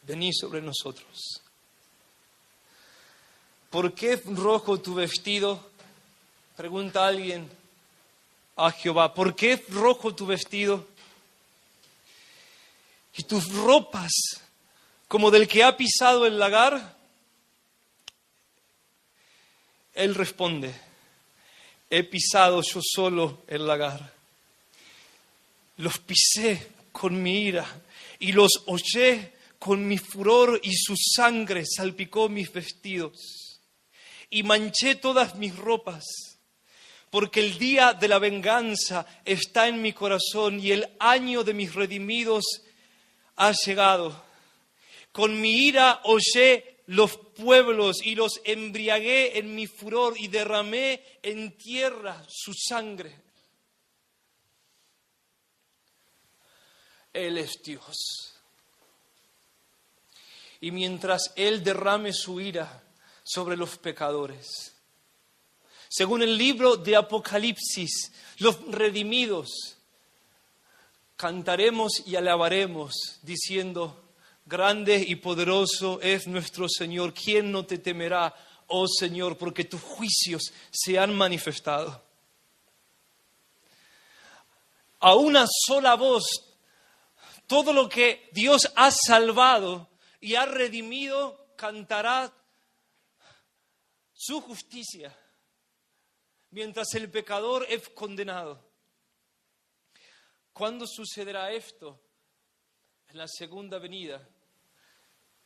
vení sobre nosotros. ¿Por qué rojo tu vestido? Pregunta alguien a Jehová. ¿Por qué rojo tu vestido? ¿Y tus ropas como del que ha pisado el lagar? Él responde, he pisado yo solo el lagar. Los pisé con mi ira y los hollé con mi furor, y su sangre salpicó mis vestidos y manché todas mis ropas, porque el día de la venganza está en mi corazón y el año de mis redimidos ha llegado. Con mi ira hollé los pueblos y los embriagué en mi furor y derramé en tierra su sangre. Él es Dios. Y mientras Él derrame su ira sobre los pecadores, según el libro de Apocalipsis, los redimidos cantaremos y alabaremos diciendo, grande y poderoso es nuestro Señor. ¿Quién no te temerá, oh Señor? Porque tus juicios se han manifestado. A una sola voz, todo lo que Dios ha salvado y ha redimido cantará su justicia, mientras el pecador es condenado. ¿Cuándo sucederá esto? En la segunda venida.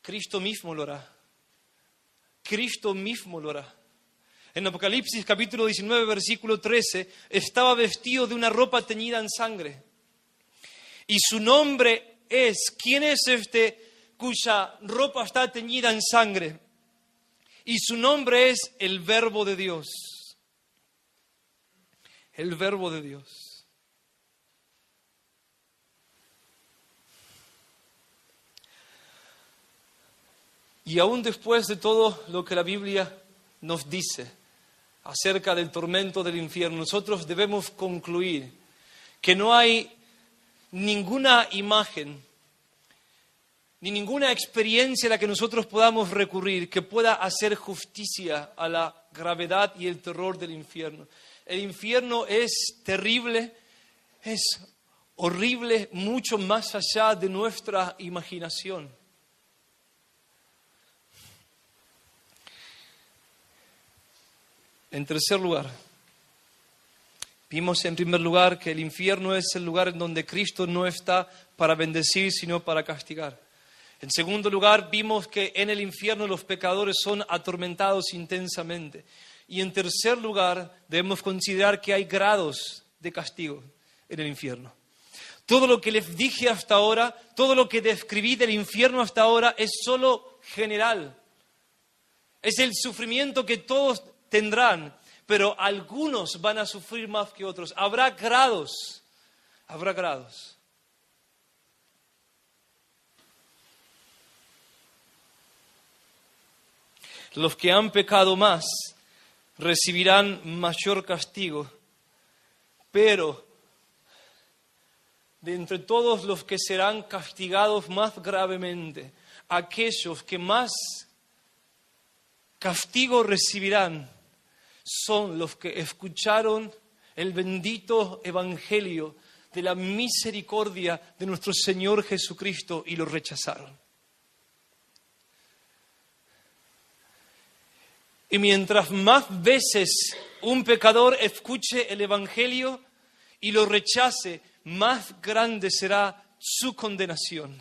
Cristo mismo lo hará. Cristo mismo lo hará. En Apocalipsis capítulo 19, versículo 13, estaba vestido de una ropa teñida en sangre. Y su nombre es, ¿quién es este cuya ropa está teñida en sangre? Y su nombre es el Verbo de Dios. El Verbo de Dios. Y aún después de todo lo que la Biblia nos dice acerca del tormento del infierno, nosotros debemos concluir que no hay ninguna imagen ni ninguna experiencia a la que nosotros podamos recurrir que pueda hacer justicia a la gravedad y el terror del infierno. El infierno es terrible, es horrible, mucho más allá de nuestra imaginación. En tercer lugar, vimos en primer lugar que el infierno es el lugar en donde Cristo no está para bendecir, sino para castigar. En segundo lugar, vimos que en el infierno los pecadores son atormentados intensamente. Y en tercer lugar, debemos considerar que hay grados de castigo en el infierno. Todo lo que les dije hasta ahora, todo lo que describí del infierno hasta ahora es solo general. Es el sufrimiento que todos tendrán, pero algunos van a sufrir más que otros. Habrá grados, habrá grados. Los que han pecado más recibirán mayor castigo, pero de entre todos los que serán castigados más gravemente, aquellos que más castigo recibirán son los que escucharon el bendito evangelio de la misericordia de nuestro Señor Jesucristo y lo rechazaron. Y mientras más veces un pecador escuche el evangelio y lo rechace, más grande será su condenación.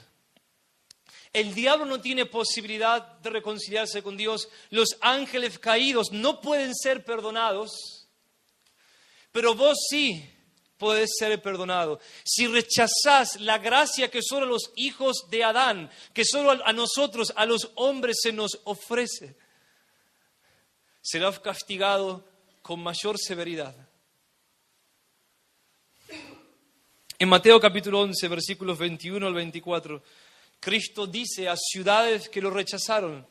El diablo no tiene posibilidad de reconciliarse con Dios. Los ángeles caídos no pueden ser perdonados, pero vos sí podés ser perdonado. Si rechazás la gracia que solo a los hijos de Adán, que solo a nosotros, a los hombres, se nos ofrece, serás castigado con mayor severidad. En Mateo capítulo 11, versículos 21 al 24, Cristo dice a ciudades que lo rechazaron: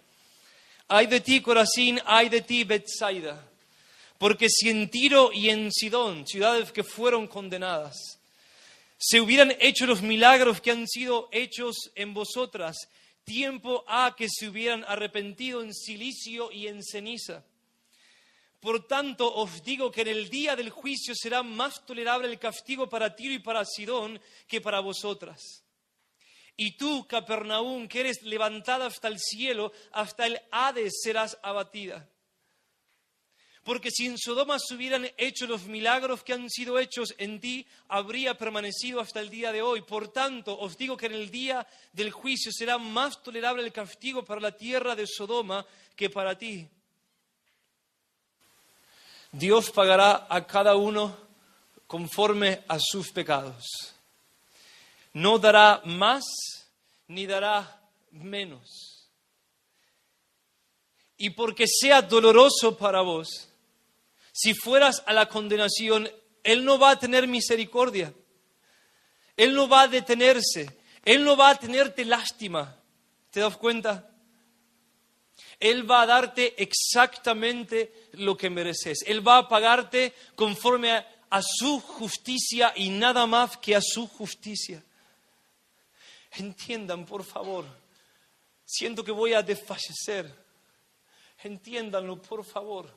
ay de ti, Corazín, ay de ti, Betsaida, porque si en Tiro y en Sidón, ciudades que fueron condenadas, se hubieran hecho los milagros que han sido hechos en vosotras, tiempo ha que se hubieran arrepentido en cilicio y en ceniza. Por tanto, os digo que en el día del juicio será más tolerable el castigo para Tiro y para Sidón que para vosotras. Y tú, Capernaum, que eres levantada hasta el cielo, hasta el Hades serás abatida. Porque si en Sodoma se hubieran hecho los milagros que han sido hechos en ti, habría permanecido hasta el día de hoy. Por tanto, os digo que en el día del juicio será más tolerable el castigo para la tierra de Sodoma que para ti. Dios pagará a cada uno conforme a sus pecados. No dará más ni dará menos. Y porque sea doloroso para vos, si fueras a la condenación, Él no va a tener misericordia. Él no va a detenerse. Él no va a tenerte lástima. ¿Te das cuenta? Él va a darte exactamente lo que mereces. Él va a pagarte conforme a su justicia y nada más que a su justicia. Entiendan, por favor. Siento que voy a desfallecer. Entiéndanlo, por favor.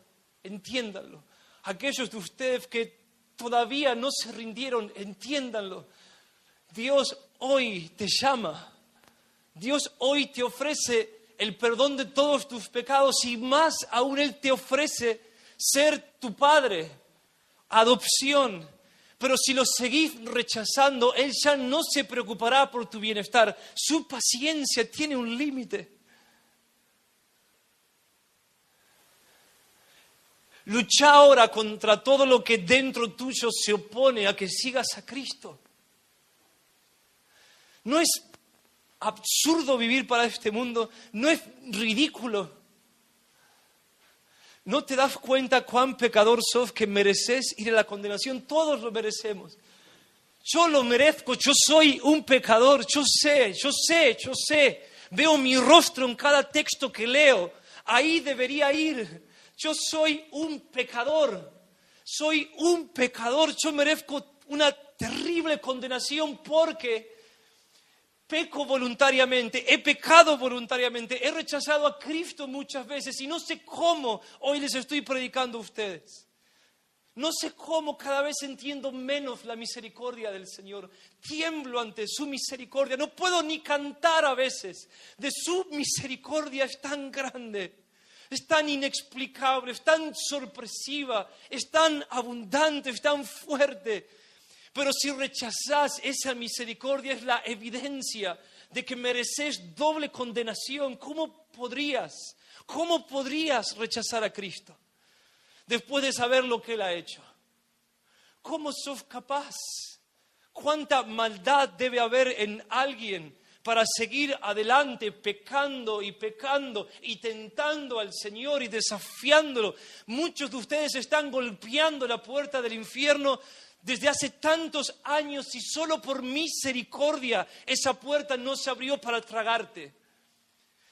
Entiéndanlo. Aquellos de ustedes que todavía no se rindieron, entiéndanlo. Dios hoy te llama. Dios hoy te ofrece el perdón de todos tus pecados y más aún Él te ofrece ser tu padre, adopción. Pero si lo seguís rechazando, Él ya no se preocupará por tu bienestar. Su paciencia tiene un límite. Lucha ahora contra todo lo que dentro tuyo se opone a que sigas a Cristo. ¿No es absurdo vivir para este mundo? ¿No es ridículo? ¿No te das cuenta cuán pecador sos, que mereces ir a la condenación? Todos lo merecemos. Yo lo merezco, yo soy un pecador, yo sé. Veo mi rostro en cada texto que leo. Ahí debería ir. Yo soy un pecador. Yo merezco una terrible condenación porque peco voluntariamente, he pecado voluntariamente, he rechazado a Cristo muchas veces y no sé cómo hoy les estoy predicando a ustedes. No sé cómo cada vez entiendo menos la misericordia del Señor. Tiemblo ante su misericordia. No puedo ni cantar a veces. De su misericordia es tan grande, es tan inexplicable, es tan sorpresiva, es tan abundante, es tan fuerte. Pero si rechazás esa misericordia, es la evidencia de que mereces doble condenación. ¿Cómo podrías rechazar a Cristo después de saber lo que Él ha hecho? ¿Cómo sos capaz? ¿Cuánta maldad debe haber en alguien para seguir adelante pecando y tentando al Señor y desafiándolo? Muchos de ustedes están golpeando la puerta del infierno desde hace tantos años y solo por misericordia esa puerta no se abrió para tragarte.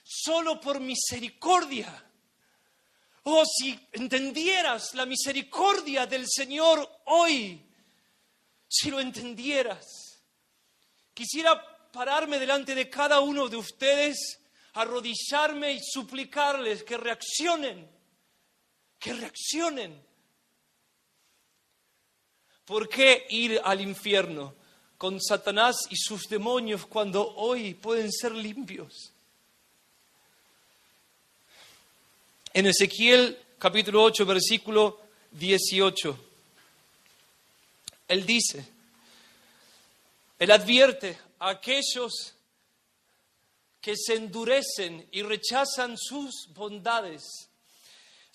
Solo por misericordia. Oh, si entendieras la misericordia del Señor hoy, si lo entendieras. Quisiera pararme delante de cada uno de ustedes, arrodillarme y suplicarles que reaccionen. ¿Por qué ir al infierno con Satanás y sus demonios cuando hoy pueden ser limpios? En Ezequiel capítulo 8, versículo 18, Él dice, Él advierte a aquellos que se endurecen y rechazan sus bondades.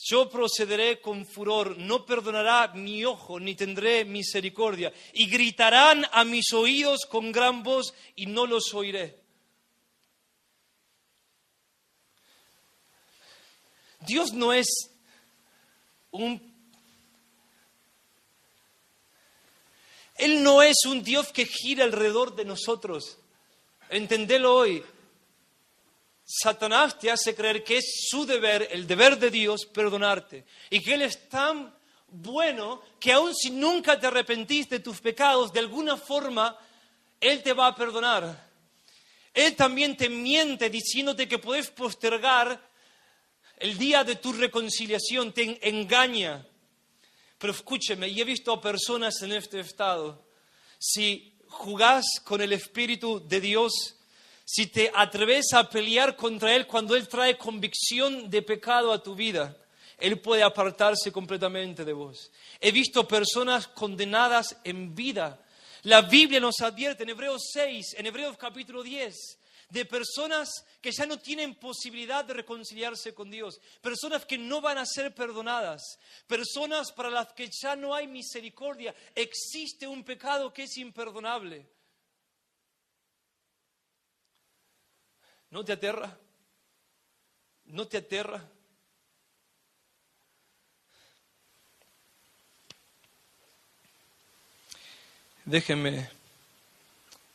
Yo procederé con furor, no perdonará mi ojo, ni tendré misericordia. Y gritarán a mis oídos con gran voz y no los oiré. Dios no es Él no es un Dios que gira alrededor de nosotros. Entendelo hoy. Satanás te hace creer que es su deber, el deber de Dios, perdonarte. Y que Él es tan bueno que aun si nunca te arrepentiste de tus pecados, de alguna forma Él te va a perdonar. Él también te miente diciéndote que puedes postergar el día de tu reconciliación, te engaña. Pero escúcheme, y he visto a personas en este estado. Si jugás con el Espíritu de Dios, si te atreves a pelear contra Él cuando Él trae convicción de pecado a tu vida, Él puede apartarse completamente de vos. He visto personas condenadas en vida. La Biblia nos advierte en Hebreos 6, en Hebreos capítulo 10, de personas que ya no tienen posibilidad de reconciliarse con Dios, personas que no van a ser perdonadas, personas para las que ya no hay misericordia. Existe un pecado que es imperdonable. ¿No te aterra? ¿No te aterra? Déjenme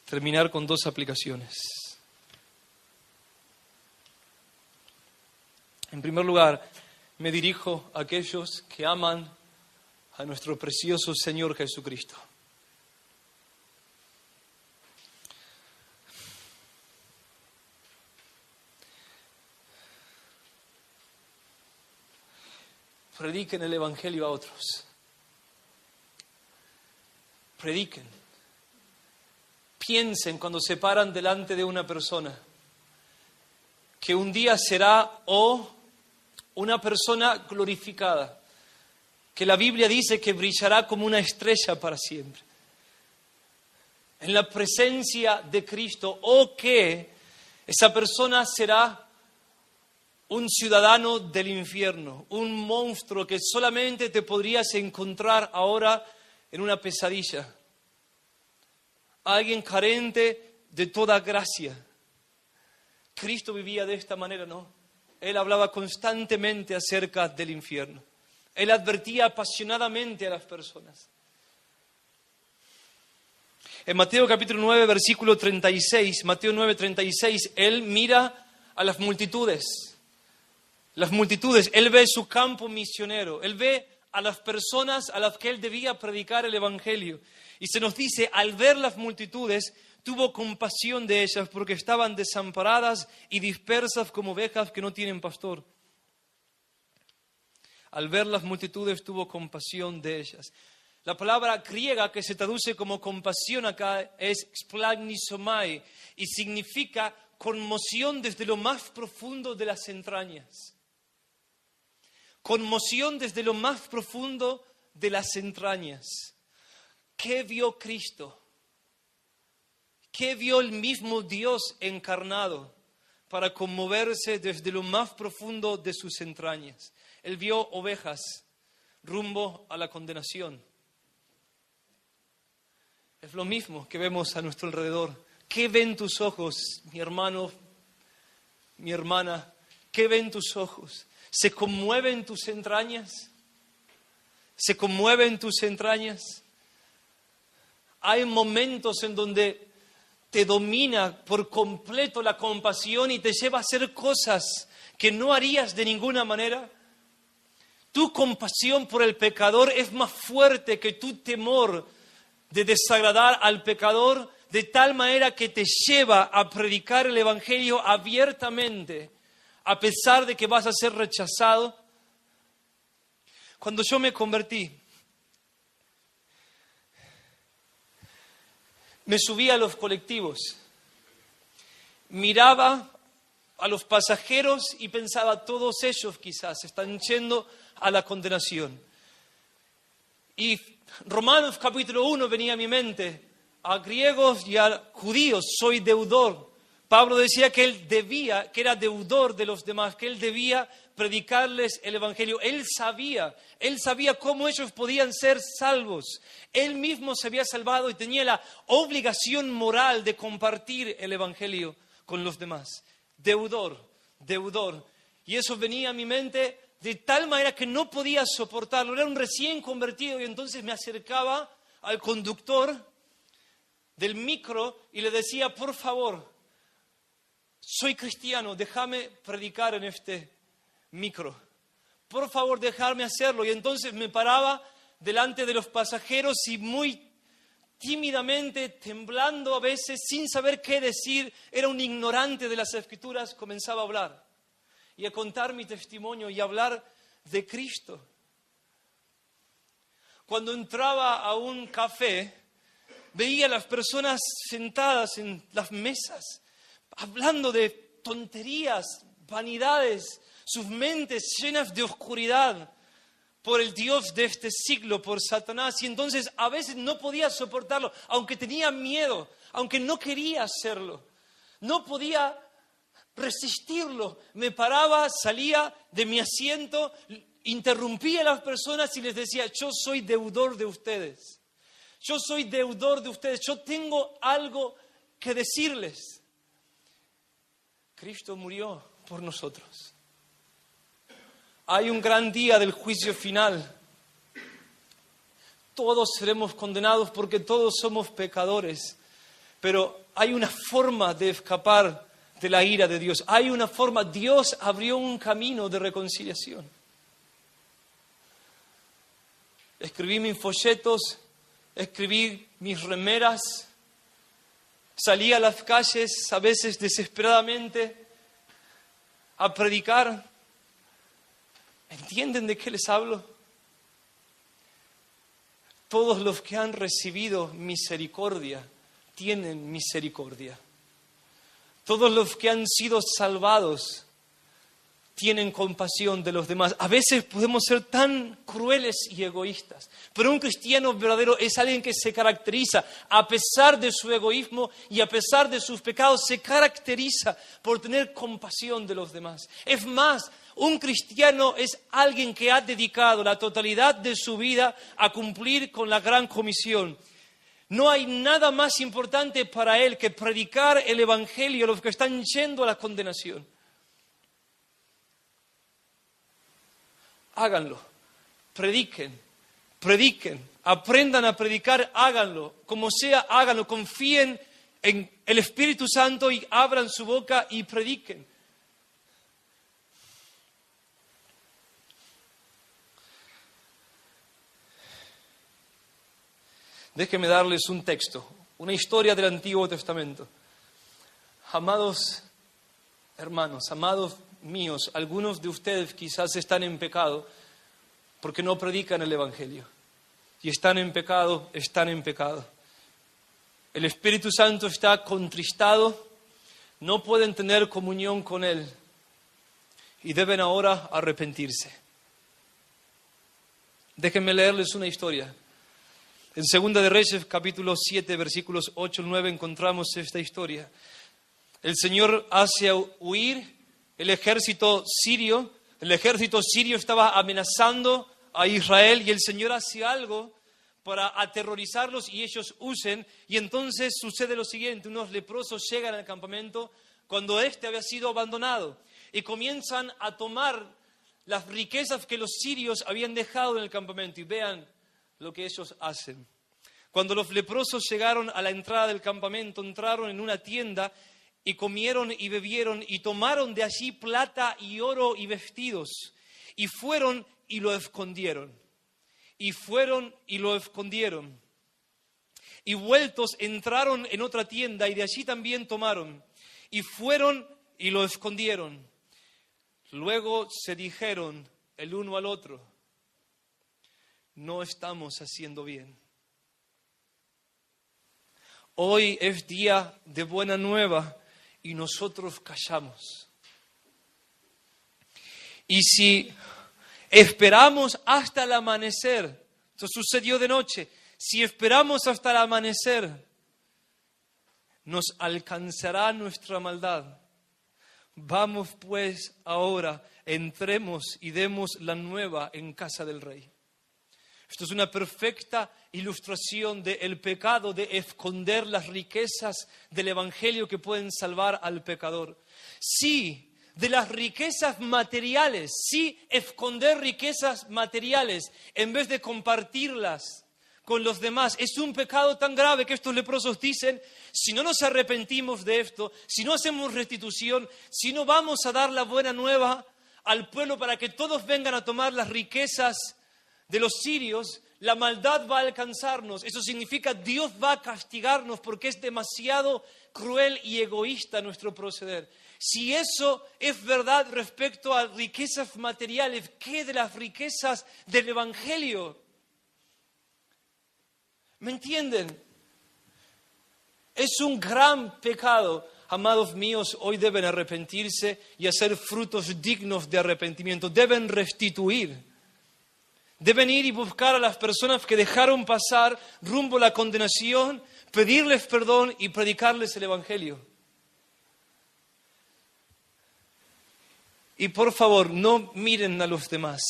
terminar con dos aplicaciones. En primer lugar, me dirijo a aquellos que aman a nuestro precioso Señor Jesucristo. Prediquen el Evangelio a otros. Prediquen. Piensen cuando se paran delante de una persona que un día será una persona glorificada, que la Biblia dice que brillará como una estrella para siempre, en la presencia de Cristo, o que esa persona será un ciudadano del infierno, un monstruo que solamente te podrías encontrar ahora en una pesadilla. Alguien carente de toda gracia. Cristo vivía de esta manera, ¿no? Él hablaba constantemente acerca del infierno. Él advertía apasionadamente a las personas. En Mateo capítulo 9, versículo 36, Mateo 9, 36, Él mira a las multitudes. Las multitudes, Él ve su campo misionero. Él ve a las personas a las que Él debía predicar el Evangelio. Y se nos dice, al ver las multitudes, tuvo compasión de ellas porque estaban desamparadas y dispersas como ovejas que no tienen pastor. Al ver las multitudes, tuvo compasión de ellas. La palabra griega que se traduce como compasión acá es splagnisomai y significa conmoción desde lo más profundo de las entrañas. Conmoción desde lo más profundo de las entrañas. ¿Qué vio Cristo? ¿Qué vio el mismo Dios encarnado para conmoverse desde lo más profundo de sus entrañas? Él vio ovejas rumbo a la condenación. Es lo mismo que vemos a nuestro alrededor. ¿Qué ven tus ojos, mi hermano, mi hermana? ¿Qué ven tus ojos? ¿Se conmueven tus entrañas? ¿Se conmueven tus entrañas? Hay momentos en donde te domina por completo la compasión y te lleva a hacer cosas que no harías de ninguna manera. Tu compasión por el pecador es más fuerte que tu temor de desagradar al pecador, de tal manera que te lleva a predicar el Evangelio abiertamente, a pesar de que vas a ser rechazado. Cuando yo me convertí, me subí a los colectivos, miraba a los pasajeros y pensaba, todos ellos quizás están yendo a la condenación. Y Romanos capítulo 1 venía a mi mente, a griegos y a judíos soy deudor. Pablo decía que él debía, que era deudor de los demás, que él debía predicarles el Evangelio. Él sabía cómo ellos podían ser salvos. Él mismo se había salvado y tenía la obligación moral de compartir el Evangelio con los demás. Deudor. Y eso venía a mi mente de tal manera que no podía soportarlo. Era un recién convertido y entonces me acercaba al conductor del micro y le decía, por favor, soy cristiano, déjame predicar en este micro. Por favor, déjame hacerlo. Y entonces me paraba delante de los pasajeros y muy tímidamente, temblando a veces, sin saber qué decir, era un ignorante de las Escrituras, comenzaba a hablar y a contar mi testimonio y a hablar de Cristo. Cuando entraba a un café, veía a las personas sentadas en las mesas, hablando de tonterías, vanidades, sus mentes llenas de oscuridad por el Dios de este siglo, por Satanás. Y entonces a veces no podía soportarlo, aunque tenía miedo, aunque no quería hacerlo. No podía resistirlo. Me paraba, salía de mi asiento, interrumpía a las personas y les decía, yo soy deudor de ustedes. Yo soy deudor de ustedes. Yo tengo algo que decirles. Cristo murió por nosotros. Hay un gran día del juicio final. Todos seremos condenados porque todos somos pecadores. Pero hay una forma de escapar de la ira de Dios. Hay una forma. Dios abrió un camino de reconciliación. Escribí mis folletos, escribí mis remeras, salí a las calles a veces desesperadamente a predicar. ¿Entienden de qué les hablo? Todos los que han recibido misericordia tienen misericordia. Todos los que han sido salvados tienen compasión de los demás. A veces podemos ser tan crueles y egoístas, pero un cristiano verdadero es alguien que se caracteriza, a pesar de su egoísmo y a pesar de sus pecados, se caracteriza por tener compasión de los demás. Es más, un cristiano es alguien que ha dedicado la totalidad de su vida a cumplir con la gran comisión. No hay nada más importante para él que predicar el evangelio a los que están yendo a la condenación. Háganlo, prediquen, aprendan a predicar, háganlo, como sea, háganlo, confíen en el Espíritu Santo y abran su boca y prediquen. Déjenme darles un texto, una historia del Antiguo Testamento. Amados hermanos, amados míos, algunos de ustedes quizás están en pecado porque no predican el Evangelio. Y están en pecado, están en pecado. El Espíritu Santo está contristado, no pueden tener comunión con Él y deben ahora arrepentirse. Déjenme leerles una historia. En 2 de Reyes, capítulo 7, versículos 8 al 9, encontramos esta historia. El Señor hace huir el ejército sirio. El ejército sirio estaba amenazando a Israel y el Señor hace algo para aterrorizarlos y ellos huyen. Y entonces sucede lo siguiente: unos leprosos llegan al campamento cuando éste había sido abandonado y comienzan a tomar las riquezas que los sirios habían dejado en el campamento. Y vean lo que ellos hacen. Cuando los leprosos llegaron a la entrada del campamento, entraron en una tienda y comieron y bebieron y tomaron de allí plata y oro y vestidos y fueron y lo escondieron. Y fueron y lo escondieron. Y vueltos entraron en otra tienda y de allí también tomaron. Y fueron y lo escondieron. Luego se dijeron el uno al otro: no estamos haciendo bien. Hoy es día de buena nueva y nosotros callamos. Y si esperamos hasta el amanecer, esto sucedió de noche, si esperamos hasta el amanecer, nos alcanzará nuestra maldad. Vamos pues ahora, entremos y demos la nueva en casa del rey. Esto es una perfecta ilustración del pecado de esconder las riquezas del Evangelio que pueden salvar al pecador. Sí, de las riquezas materiales, sí, esconder riquezas materiales en vez de compartirlas con los demás. Es un pecado tan grave que estos leprosos dicen: si no nos arrepentimos de esto, si no hacemos restitución, si no vamos a dar la buena nueva al pueblo para que todos vengan a tomar las riquezas de los sirios, la maldad va a alcanzarnos. Eso significa Dios va a castigarnos porque es demasiado cruel y egoísta nuestro proceder. Si eso es verdad respecto a riquezas materiales, ¿qué de las riquezas del Evangelio? ¿Me entienden? Es un gran pecado. Amados míos, hoy deben arrepentirse y hacer frutos dignos de arrepentimiento. Deben restituir. Deben ir y buscar a las personas que dejaron pasar rumbo a la condenación, pedirles perdón y predicarles el Evangelio. Y por favor, no miren a los demás.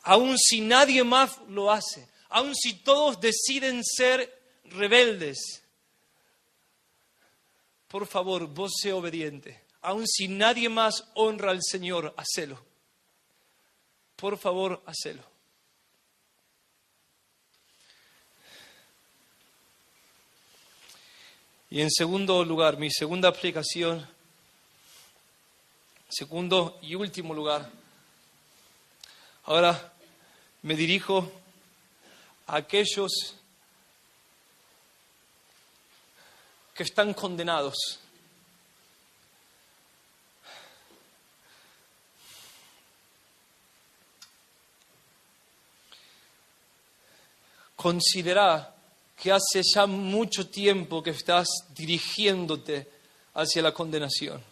Aun si nadie más lo hace, aun si todos deciden ser rebeldes, por favor, vos sé obediente. Aun si nadie más honra al Señor, hacelo. Por favor, hacelo. Y en segundo lugar, mi segunda aplicación, segundo y último lugar, ahora me dirijo a aquellos que están condenados. Considera que hace ya mucho tiempo que estás dirigiéndote hacia la condenación.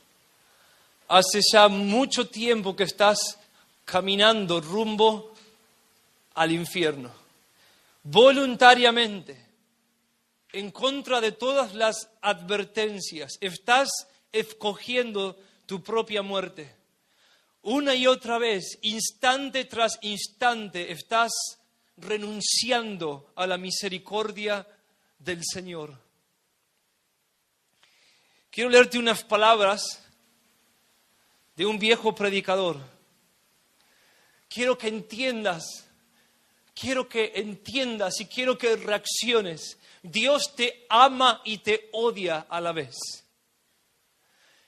Hace ya mucho tiempo que estás caminando rumbo al infierno, voluntariamente, en contra de todas las advertencias. Estás escogiendo tu propia muerte. Una y otra vez, instante tras instante, estás renunciando a la misericordia del Señor. Quiero leerte unas palabras de un viejo predicador. Quiero que entiendas y quiero que reacciones. Dios te ama y te odia a la vez.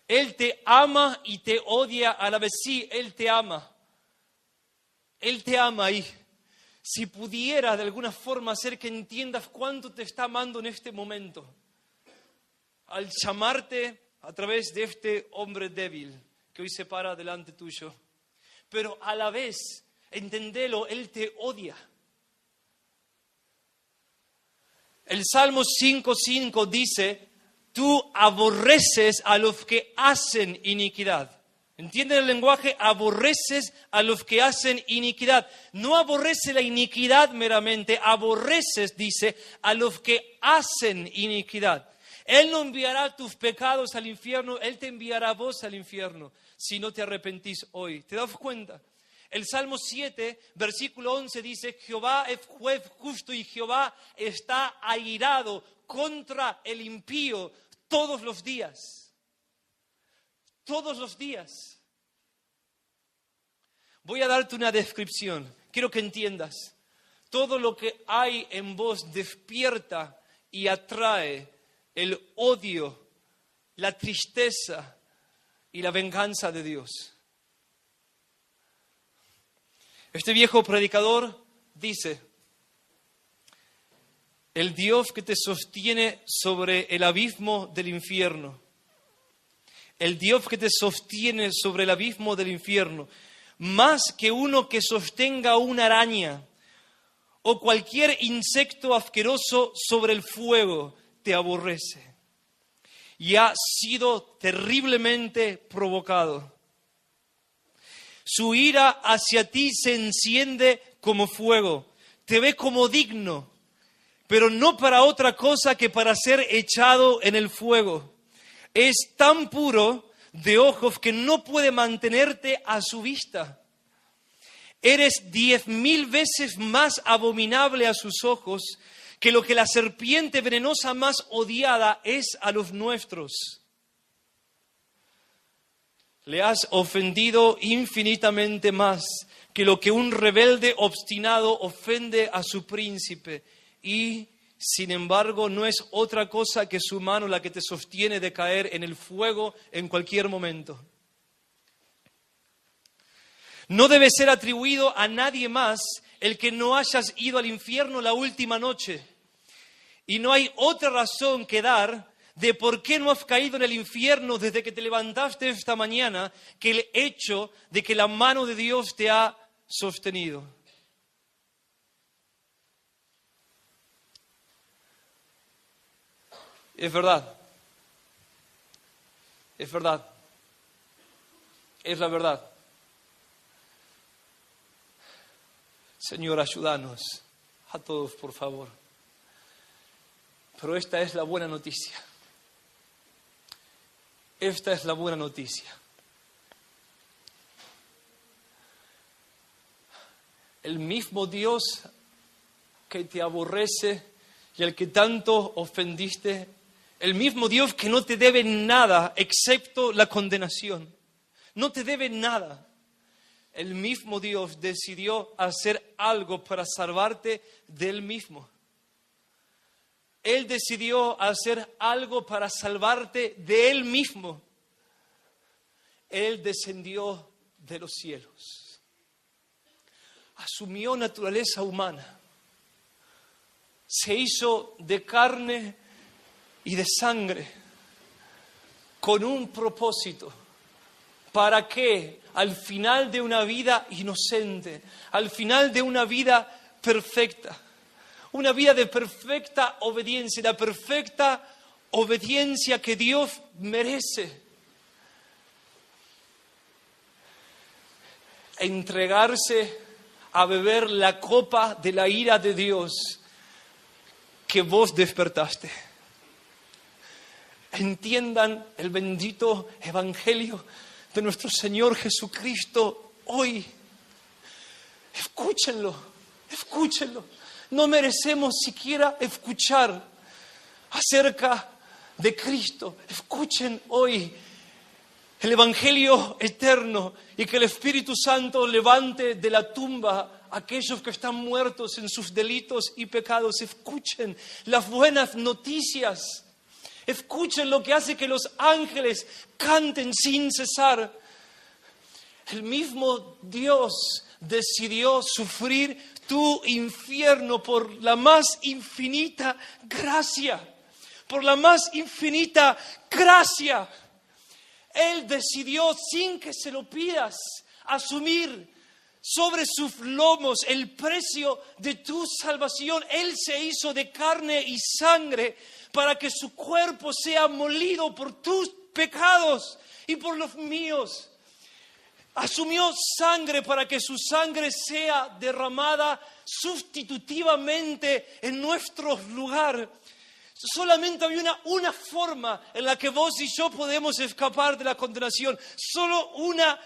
Él te ama y te odia a la vez. Sí, Él te ama. Él te ama y si pudiera de alguna forma hacer que entiendas cuánto te está amando en este momento, al llamarte a través de este hombre débil que hoy se para delante tuyo. Pero a la vez, entendelo, Él te odia. El Salmo 5:5 dice: tú aborreces a los que hacen iniquidad. ¿Entienden el lenguaje? Aborreces a los que hacen iniquidad. No aborrece la iniquidad meramente, aborreces, dice, a los que hacen iniquidad. Él no enviará tus pecados al infierno, Él te enviará a vos al infierno si no te arrepentís hoy. ¿Te das cuenta? El Salmo 7, versículo 11 dice: Jehová es juez justo y Jehová está airado contra el impío todos los días. Todos los días. Voy a darte una descripción. Quiero que entiendas. Todo lo que hay en vos despierta y atrae el odio, la tristeza y la venganza de Dios. Este viejo predicador dice: el Dios que te sostiene sobre el abismo del infierno, el Dios que te sostiene sobre el abismo del infierno, más que uno que sostenga una araña o cualquier insecto asqueroso sobre el fuego, te aborrece. Y ha sido terriblemente provocado. Su ira hacia ti se enciende como fuego, te ve como digno, pero no para otra cosa que para ser echado en el fuego. Es tan puro de ojos que no puede mantenerte a su vista. Eres 10,000 veces más abominable a sus ojos que lo que la serpiente venenosa más odiada es a los nuestros. Le has ofendido infinitamente más que lo que un rebelde obstinado ofende a su príncipe. Y, sin embargo, no es otra cosa que su mano la que te sostiene de caer en el fuego en cualquier momento. No debe ser atribuido a nadie más el que no hayas ido al infierno la última noche. Y no hay otra razón que dar de por qué no has caído en el infierno desde que te levantaste esta mañana que el hecho de que la mano de Dios te ha sostenido. Es verdad. Es verdad. Es la verdad. Señor, ayúdanos a todos, por favor. Pero esta es la buena noticia. Esta es la buena noticia. El mismo Dios que te aborrece y al que tanto ofendiste, el mismo Dios que no te debe nada excepto la condenación, no te debe nada. El mismo Dios decidió hacer algo para salvarte de Él mismo. Él decidió hacer algo para salvarte de Él mismo. Él descendió de los cielos. Asumió naturaleza humana. Se hizo de carne y de sangre con un propósito. ¿Para qué? Al final de una vida inocente, al final de una vida perfecta, una vida de perfecta obediencia, la perfecta obediencia que Dios merece. entregarse a beber la copa de la ira de Dios que vos despertaste. Entiendan el bendito evangelio de nuestro Señor Jesucristo hoy. Escúchenlo, escúchenlo. No merecemos siquiera escuchar acerca de Cristo. Escuchen hoy el evangelio eterno y que el Espíritu Santo levante de la tumba a aquellos que están muertos en sus delitos y pecados. Escuchen las buenas noticias. Escuchen lo que hace que los ángeles canten sin cesar. El mismo Dios decidió sufrir tu infierno por la más infinita gracia. Por la más infinita gracia. Él decidió, sin que se lo pidas, asumir sobre sus lomos el precio de tu salvación. Él se hizo de carne y sangre para que su cuerpo sea molido por tus pecados y por los míos. Asumió sangre para que su sangre sea derramada sustitutivamente en nuestro lugar. Solamente había una forma en la que vos y yo podemos escapar de la condenación. Solo una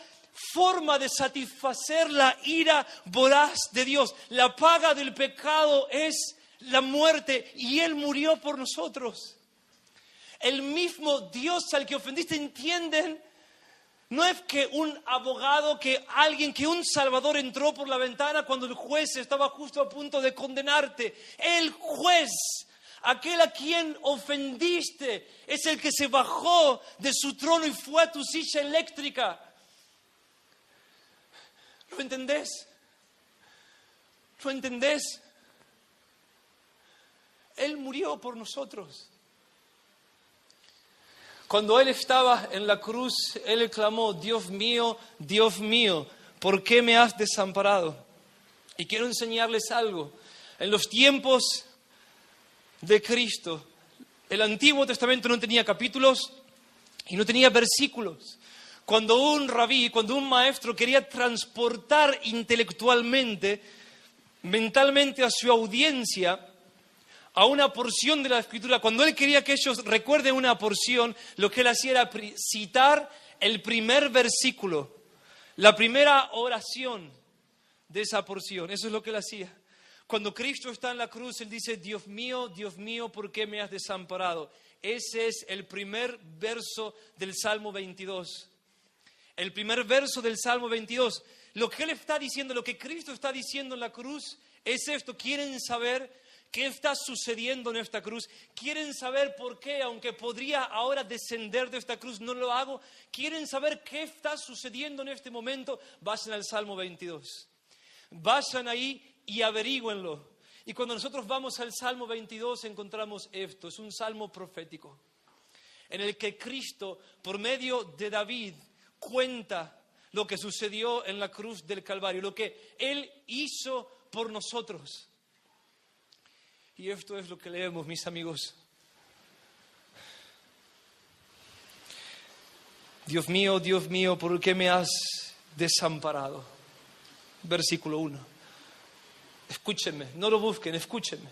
forma de satisfacer la ira voraz de Dios. La paga del pecado es la muerte y Él murió por nosotros. El mismo Dios al que ofendiste, ¿entienden? No es que un abogado, que un salvador entró por la ventana cuando el juez estaba justo a punto de condenarte. El juez, aquel a quien ofendiste, es el que se bajó de su trono y fue a tu silla eléctrica. ¿Lo entendés? ¿Lo entendés? Él murió por nosotros. Cuando Él estaba en la cruz, Él clamó: Dios mío, ¿por qué me has desamparado? Y quiero enseñarles algo. En los tiempos de Cristo, el Antiguo Testamento no tenía capítulos y no tenía versículos. Cuando un rabí, cuando un maestro quería transportar intelectualmente, mentalmente a su audiencia a una porción de la Escritura, cuando él quería que ellos recuerden una porción, lo que él hacía era citar el primer versículo, la primera oración de esa porción. Eso es lo que él hacía. Cuando Cristo está en la cruz, Él dice: Dios mío, ¿por qué me has desamparado? Ese es el primer verso del Salmo 22. El primer verso del Salmo 22. Lo que Él está diciendo, lo que Cristo está diciendo en la cruz es esto. ¿Quieren saber qué está sucediendo en esta cruz? ¿Quieren saber por qué, aunque podría ahora descender de esta cruz, no lo hago? ¿Quieren saber qué está sucediendo en este momento? Vayan al Salmo 22. Vayan ahí y averígüenlo. Y cuando nosotros vamos al Salmo 22 encontramos esto. Es un salmo profético en el que Cristo, por medio de David, cuenta lo que sucedió en la cruz del Calvario, lo que Él hizo por nosotros. Y esto es lo que leemos, mis amigos. Dios mío, ¿por qué me has desamparado? Versículo 1. Escúchenme, no lo busquen, escúchenme.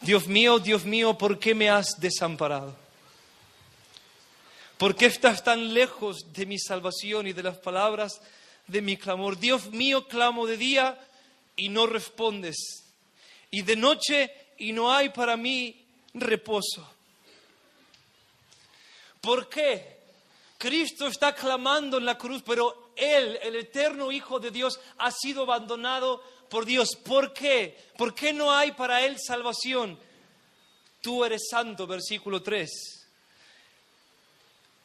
Dios mío, ¿por qué me has desamparado? ¿Por qué estás tan lejos de mi salvación y de las palabras de mi clamor? Dios mío, clamo de día y no respondes, y de noche y no hay para mí reposo. ¿Por qué? Cristo está clamando en la cruz, pero Él, el eterno Hijo de Dios, ha sido abandonado por Dios. ¿Por qué? ¿Por qué no hay para Él salvación? Tú eres santo, versículo 3.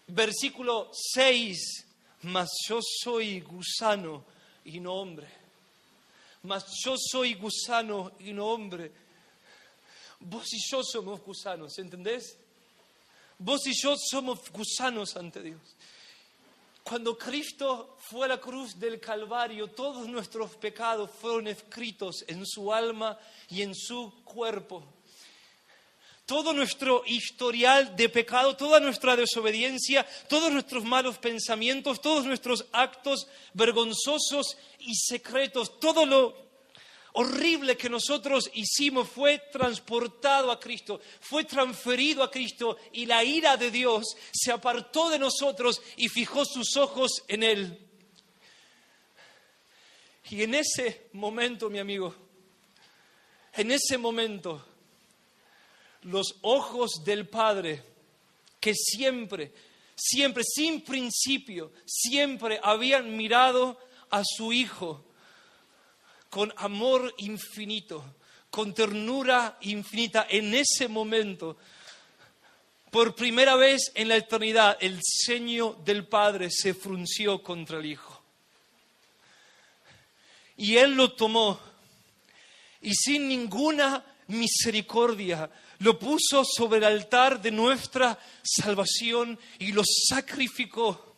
Versículo 6. Mas yo soy gusano y no hombre. Mas yo soy gusano y no hombre. Vos y yo somos gusanos, ¿entendés? Vos y yo somos gusanos ante Dios. Cuando Cristo fue a la cruz del Calvario, todos nuestros pecados fueron escritos en su alma y en su cuerpo. todo nuestro historial de pecado, toda nuestra desobediencia, todos nuestros malos pensamientos, todos nuestros actos vergonzosos y secretos, todo lo horrible que nosotros hicimos fue transportado a Cristo, fue transferido a Cristo, y la ira de Dios se apartó de nosotros y fijó sus ojos en Él. Y en ese momento, mi amigo, en ese momento, los ojos del Padre, que siempre, sin principio, siempre habían mirado a su Hijo con amor infinito, con ternura infinita, en ese momento, por primera vez en la eternidad, el ceño del Padre se frunció contra el Hijo. Y Él lo tomó y sin ninguna misericordia lo puso sobre el altar de nuestra salvación y lo sacrificó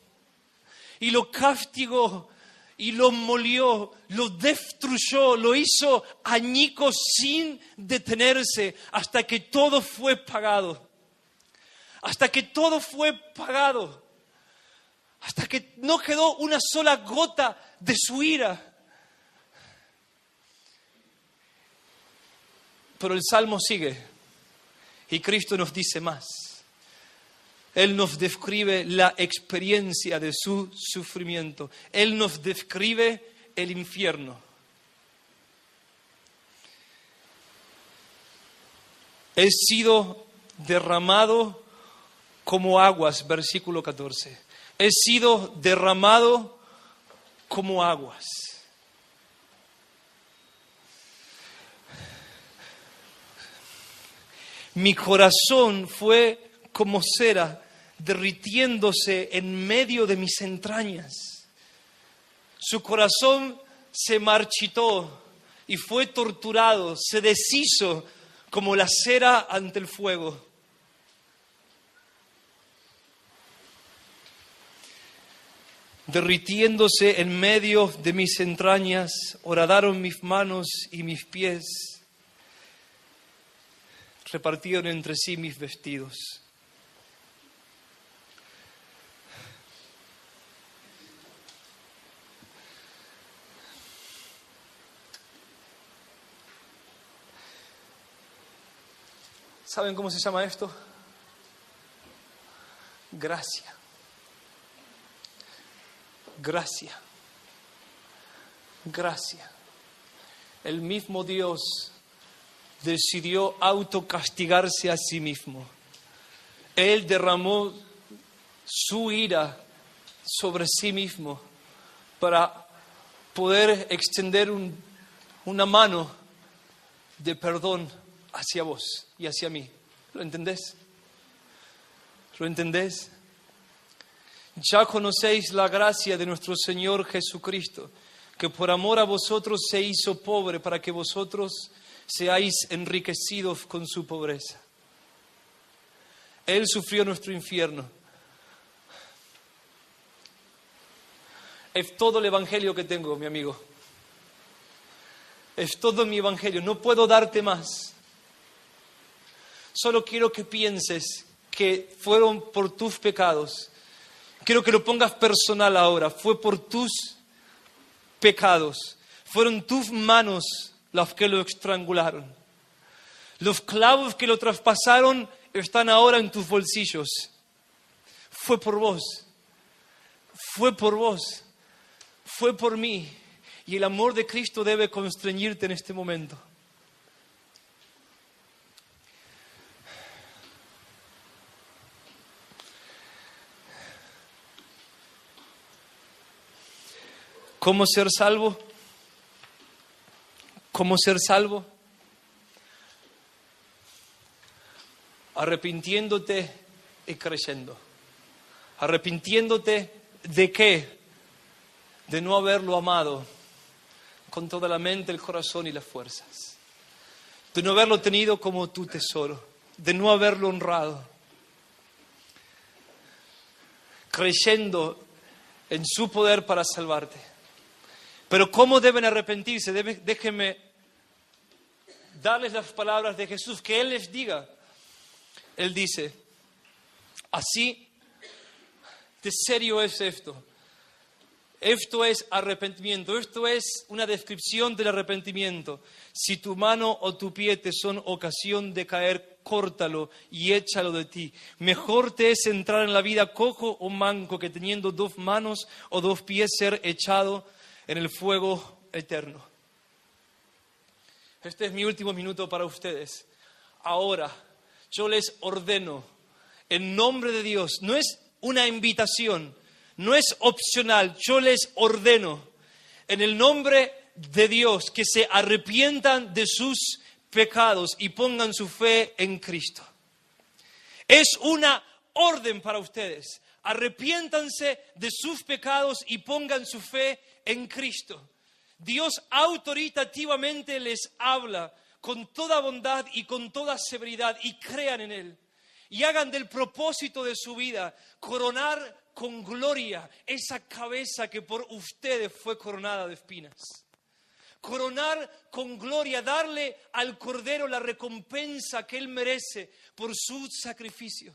y lo castigó y lo molió, lo destruyó, lo hizo añicos sin detenerse hasta que todo fue pagado. Hasta que todo fue pagado. Hasta que no quedó una sola gota de su ira. Pero el Salmo sigue y Cristo nos dice más. Él nos describe la experiencia de su sufrimiento. Él nos describe el infierno. He sido derramado como aguas, versículo 14. He sido derramado como aguas. Mi corazón fue como cera derritiéndose en medio de mis entrañas. Su corazón se marchitó y fue torturado, se deshizo como la cera ante el fuego. Derritiéndose en medio de mis entrañas, horadaron mis manos y mis pies. Repartieron entre sí mis vestidos. ¿Saben cómo se llama esto? Gracia. Gracia. Gracia. El mismo Dios decidió autocastigarse a sí mismo. Él derramó su ira sobre sí mismo para poder extender una mano de perdón hacia vos y hacia mí. ¿Lo entendés? ¿Lo entendés? Ya conocéis la gracia de nuestro Señor Jesucristo, que por amor a vosotros se hizo pobre para que vosotros seáis enriquecidos con su pobreza. Él sufrió nuestro infierno. Es todo el evangelio que tengo, mi amigo. Es todo mi evangelio. No puedo darte más. Solo quiero que pienses que fueron por tus pecados. Quiero que lo pongas personal ahora. Fue por tus pecados. Fueron tus manos las que lo estrangularon. Los clavos que lo traspasaron están ahora en tus bolsillos. Fue por vos. Fue por vos. Fue por mí. Y el amor de Cristo debe constreñirte en este momento. ¿Cómo ser salvo? ¿Cómo ser salvo? Arrepintiéndote y creyendo. Arrepintiéndote ¿de qué? De no haberlo amado con toda la mente, el corazón y las fuerzas. De no haberlo tenido como tu tesoro. De no haberlo honrado. Creyendo en su poder para salvarte. Pero ¿cómo deben arrepentirse? Déjenme darles las palabras de Jesús, que Él les diga. Él dice, así de serio es esto. Esto es arrepentimiento, esto es una descripción del arrepentimiento. Si tu mano o tu pie te son ocasión de caer, córtalo y échalo de ti. Mejor te es entrar en la vida cojo o manco que teniendo 2 manos o 2 pies ser echado en el fuego eterno. Este es mi último minuto para ustedes. Ahora, yo les ordeno, en nombre de Dios, no es una invitación, no es opcional, yo les ordeno en el nombre de Dios que se arrepientan de sus pecados y pongan su fe en Cristo. Es una orden para ustedes. Arrepiéntanse de sus pecados y pongan su fe en Cristo. Dios autoritativamente les habla con toda bondad y con toda severidad y crean en Él. Y hagan del propósito de su vida coronar con gloria esa cabeza que por ustedes fue coronada de espinas. Coronar con gloria, darle al Cordero la recompensa que Él merece por su sacrificio.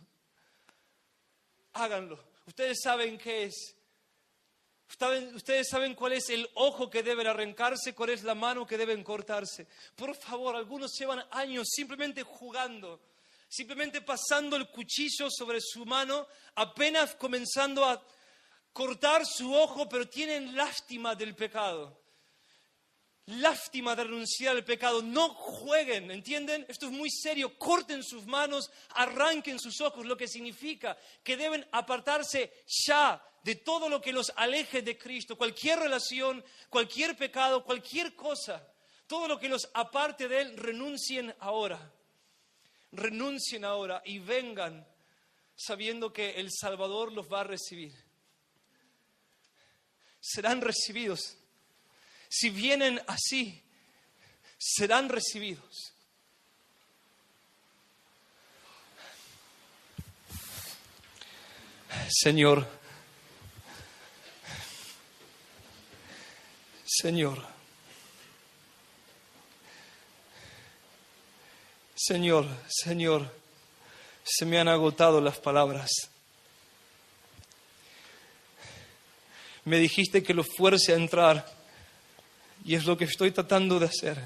Háganlo. Ustedes saben qué es. Ustedes saben cuál es el ojo que deben arrancarse, cuál es la mano que deben cortarse. Por favor, algunos llevan años simplemente jugando, simplemente pasando el cuchillo sobre su mano, apenas comenzando a cortar su ojo, pero tienen lástima del pecado. Lástima de renunciar al pecado. No jueguen, ¿entienden? Esto es muy serio. Corten sus manos, arranquen sus ojos, lo que significa que deben apartarse ya de todo lo que los aleje de Cristo. Cualquier relación, cualquier pecado, cualquier cosa, todo lo que los aparte de Él, renuncien ahora. Renuncien ahora y vengan sabiendo que el Salvador los va a recibir. Serán recibidos. Si vienen así, serán recibidos. Señor, Señor, se me han agotado las palabras. Me dijiste que lo fuerce a entrar. Y es lo que estoy tratando de hacer.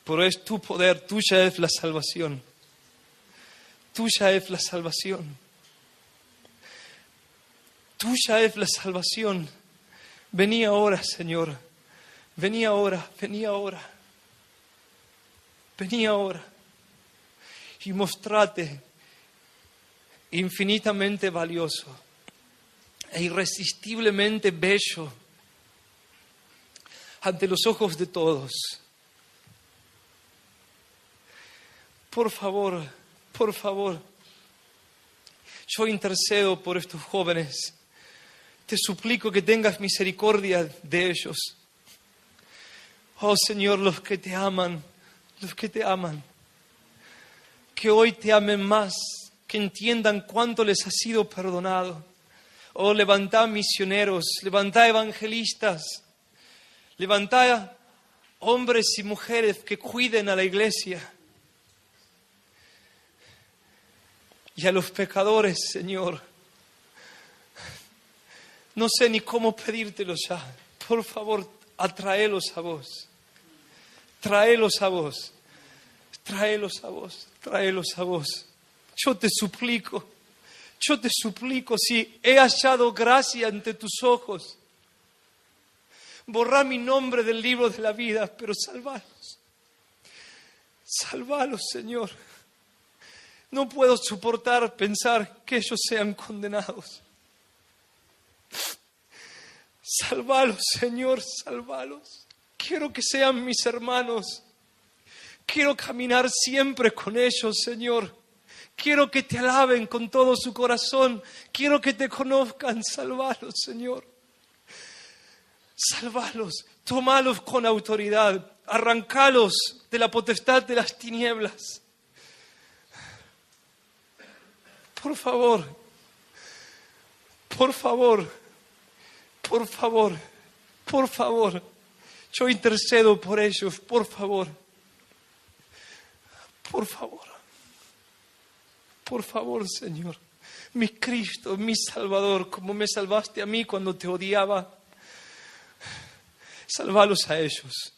Pero es tu poder, tuya es la salvación. Tuya es la salvación. Tuya es la salvación. Vení ahora, Señor. Vení ahora, vení ahora. Vení ahora. Y mostrate infinitamente valioso e irresistiblemente bello ante los ojos de todos. Por favor, yo intercedo por estos jóvenes. Te suplico que tengas misericordia de ellos. Oh Señor, los que te aman, que hoy te amen más, que entiendan cuánto les ha sido perdonado. Oh, levantá misioneros, levantá evangelistas, levantá hombres y mujeres que cuiden a la iglesia. Y a los pecadores, Señor, no sé ni cómo pedírtelo ya. Por favor, atráelos a vos. Tráelos a vos. Tráelos a vos. Tráelos a vos. Yo te suplico, si he hallado gracia ante tus ojos, borra mi nombre del libro de la vida, pero salvalos. Salvalos, Señor. No puedo soportar pensar que ellos sean condenados. Salvalos, Señor, salvalos. Quiero que sean mis hermanos. Quiero caminar siempre con ellos, Señor. Quiero que te alaben con todo su corazón. Quiero que te conozcan. Salvalos, Señor. Salvalos. Tómalos con autoridad. Arrancalos de la potestad de las tinieblas. Por favor, por favor, por favor, por favor. Yo intercedo por ellos, por favor. Por favor, Señor, mi Cristo, mi Salvador, como me salvaste a mí cuando te odiaba, sálvalos a ellos.